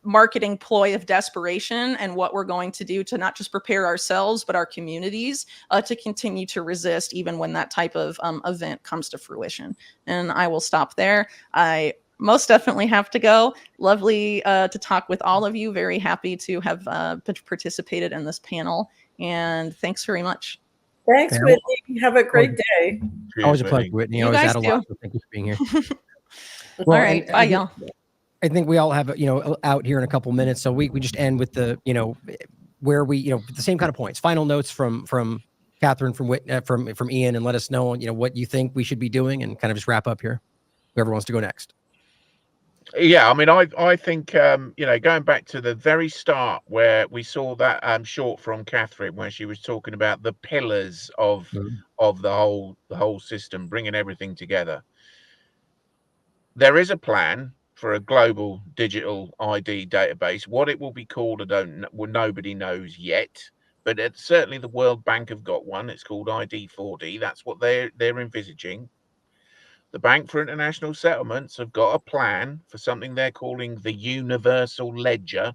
marketing ploy of desperation and what we're going to do to not just prepare ourselves, but our communities to continue to resist even when that type of event comes to fruition. And I will stop there. I most definitely have to go. Lovely to talk with all of you. Very happy to have participated in this panel. And thanks very much. Thanks, Whitney. Have a great day. Always a pleasure, Whitney. You always guys add a lot. So thank you for being here. All right. Bye, y'all. I think we all have, out here in a couple minutes. So we just end with the, where we, the same kind of points, final notes from Catherine, from Ian, and let us know, what you think we should be doing and kind of just wrap up here. Whoever wants to go next. Yeah, I mean, I think going back to the very start where we saw that short from Catherine, where she was talking about the pillars of the whole system, bringing everything together. There is a plan for a global digital ID database. What it will be called, nobody knows yet. But certainly the World Bank have got one. It's called ID4D. That's what they're envisaging. The Bank for International Settlements have got a plan for something they're calling the Universal Ledger,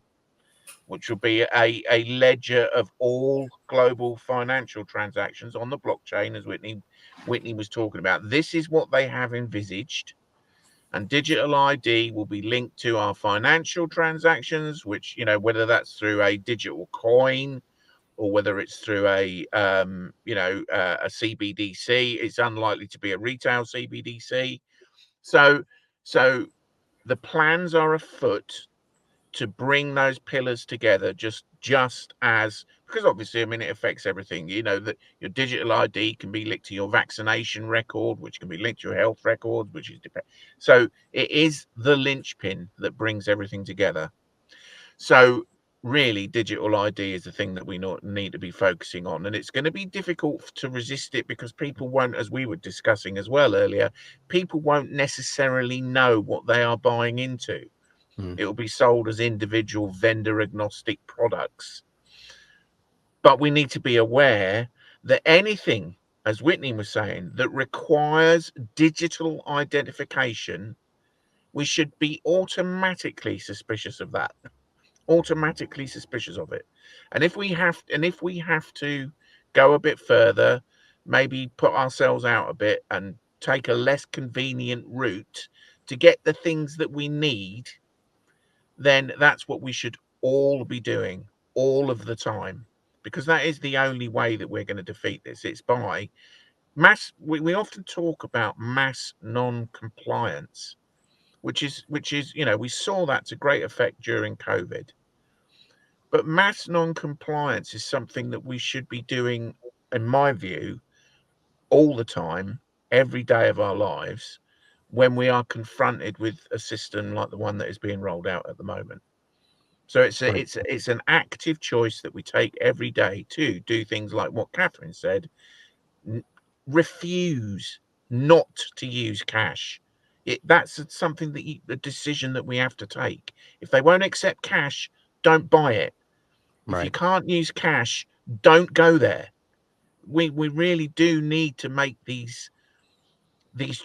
which will be a ledger of all global financial transactions on the blockchain, as Whitney was talking about. This is what they have envisaged. And digital ID will be linked to our financial transactions, which, whether that's through a digital coin or whether it's through a CBDC, it's unlikely to be a retail CBDC. So the plans are afoot to bring those pillars together, just as, because obviously, it affects everything. That your digital ID can be linked to your vaccination record, which can be linked to your health record, which is so it is the linchpin that brings everything together. So really digital ID is the thing that we need to be focusing on, and it's going to be difficult to resist it because people won't, as we were discussing as well earlier, people won't necessarily know what they are buying into. It will be sold as individual vendor agnostic products, but we need to be aware that anything, as Whitney was saying, that requires digital identification, we should be automatically suspicious of that. Automatically suspicious of it. And if we have to go a bit further, maybe put ourselves out a bit and take a less convenient route to get the things that we need, then that's what we should all be doing all of the time, because that is the only way that we're going to defeat this. It's by mass. We often talk about mass non-compliance, which is, we saw that to great effect during COVID. But mass non-compliance is something that we should be doing, in my view, all the time, every day of our lives, when we are confronted with a system like the one that is being rolled out at the moment. So it's an active choice that we take every day to do things like what Catherine said: refuse not to use cash. That's something that a decision that we have to take. If they won't accept cash, don't buy it. If you can't use cash, don't go there. We really do need to make these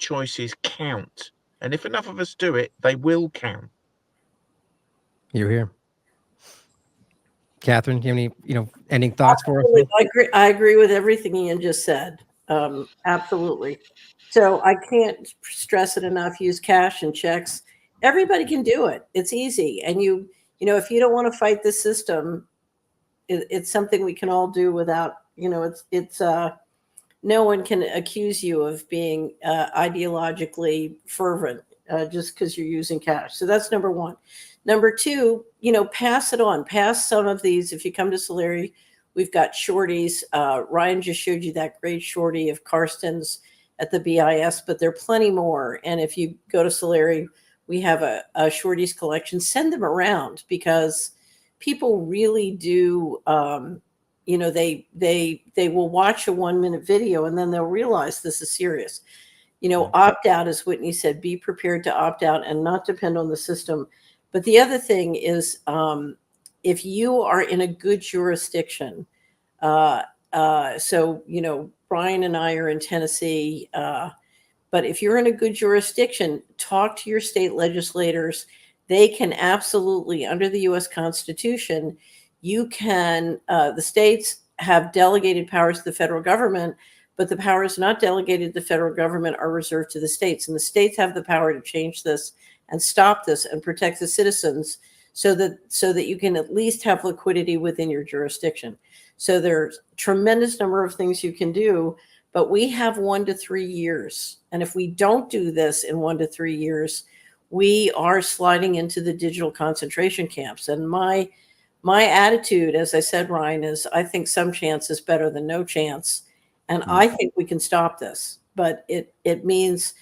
choices count. And if enough of us do it, they will count. You're here. Catherine, do you have any, ending thoughts for us? I agree with everything Ian just said. Absolutely. So I can't stress it enough. Use cash and checks. Everybody can do it. It's easy. And if you don't want to fight the system, it's something we can all do without, no one can accuse you of being ideologically fervent just because you're using cash. So that's number one. Number two, pass it on. Pass some of these. If you come to Solari, we've got shorties. Ryan just showed you that great shorty of Carlson's at the BIS, but there are plenty more. And if you go to Solari, we have a shorties collection. Send them around, because people really do, they will watch a 1-minute video and then they'll realize this is serious. Opt out, as Whitney said, be prepared to opt out and not depend on the system. But the other thing is, if you are in a good jurisdiction, Brian and I are in Tennessee, but if you're in a good jurisdiction, talk to your state legislators. They can absolutely, under the U.S. Constitution, the states have delegated powers to the federal government, but the powers not delegated to the federal government are reserved to the states. And the states have the power to change this and stop this and protect the citizens so that you can at least have liquidity within your jurisdiction. So there's a tremendous number of things you can do, but we have 1 to 3 years. And if we don't do this in 1 to 3 years, we are sliding into the digital concentration camps. And my attitude, as I said, Ryan, is I think some chance is better than no chance. And I think we can stop this, but it means,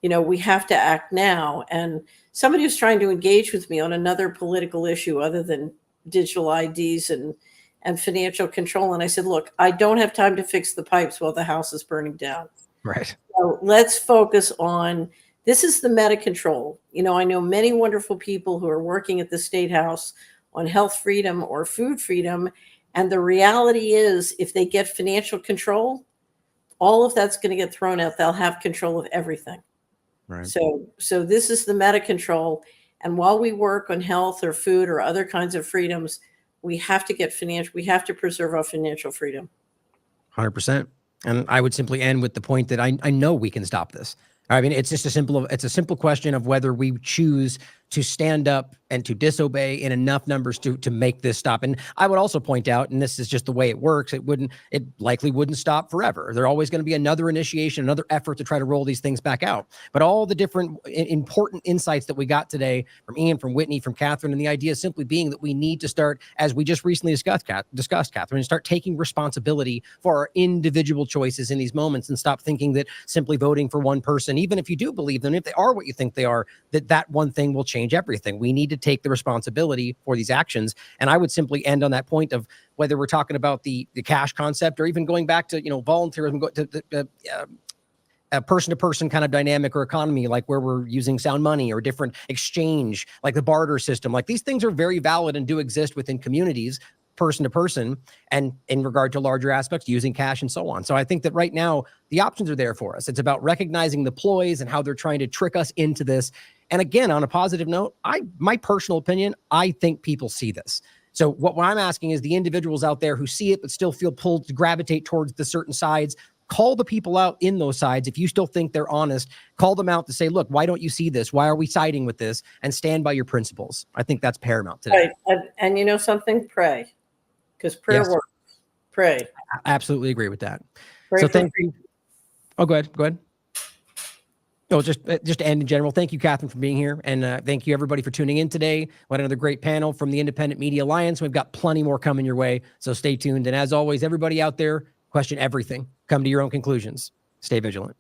we have to act now. And somebody was trying to engage with me on another political issue other than digital IDs and financial control. And I said, look, I don't have time to fix the pipes while the house is burning down. Right. So let's focus on, this is the meta control. I know many wonderful people who are working at the State House on health freedom or food freedom. And the reality is, if they get financial control, all of that's going to get thrown out. They'll have control of everything. Right. So this is the meta control. And while we work on health or food or other kinds of freedoms, we have to preserve our financial freedom. 100%. And I would simply end with the point that I know we can stop this. I mean, it's just a simple question of whether we choose to stand up and to disobey in enough numbers to make this stop. And I would also point out, and this is just the way it works, it likely wouldn't stop forever. There's always going to be another initiation, another effort to try to roll these things back out. But all the different important insights that we got today from Ian, from Whitney, from Catherine, and the idea simply being that we need to start, as we just recently discussed, Catherine, and start taking responsibility for our individual choices in these moments and stop thinking that simply voting for one person, even if you do believe them, if they are what you think they are, that one thing will change change everything. We need to take the responsibility for these actions. And I would simply end on that point of whether we're talking about the cash concept or even going back to, volunteerism, a person-to-person kind of dynamic or economy, like where we're using sound money or different exchange, like the barter system. Like these things are very valid and do exist within communities, person to person, and in regard to larger aspects, using cash and so on. So I think that right now the options are there for us. It's about recognizing the ploys and how they're trying to trick us into this. And again, on a positive note, my personal opinion, I think people see this. So what I'm asking is the individuals out there who see it but still feel pulled to gravitate towards the certain sides, call the people out in those sides. If you still think they're honest, call them out to say, look, why don't you see this? Why are we siding with this? And stand by your principles. I think that's paramount today. Right. And you know something? Pray. Because prayer Yes. works. Pray. I absolutely agree with that. Pray So for thank you. Oh, go ahead. No, just to end in general, thank you, Catherine, for being here. And thank you, everybody, for tuning in today. What another great panel from the Independent Media Alliance. We've got plenty more coming your way. So stay tuned. And as always, everybody out there, question everything. Come to your own conclusions. Stay vigilant.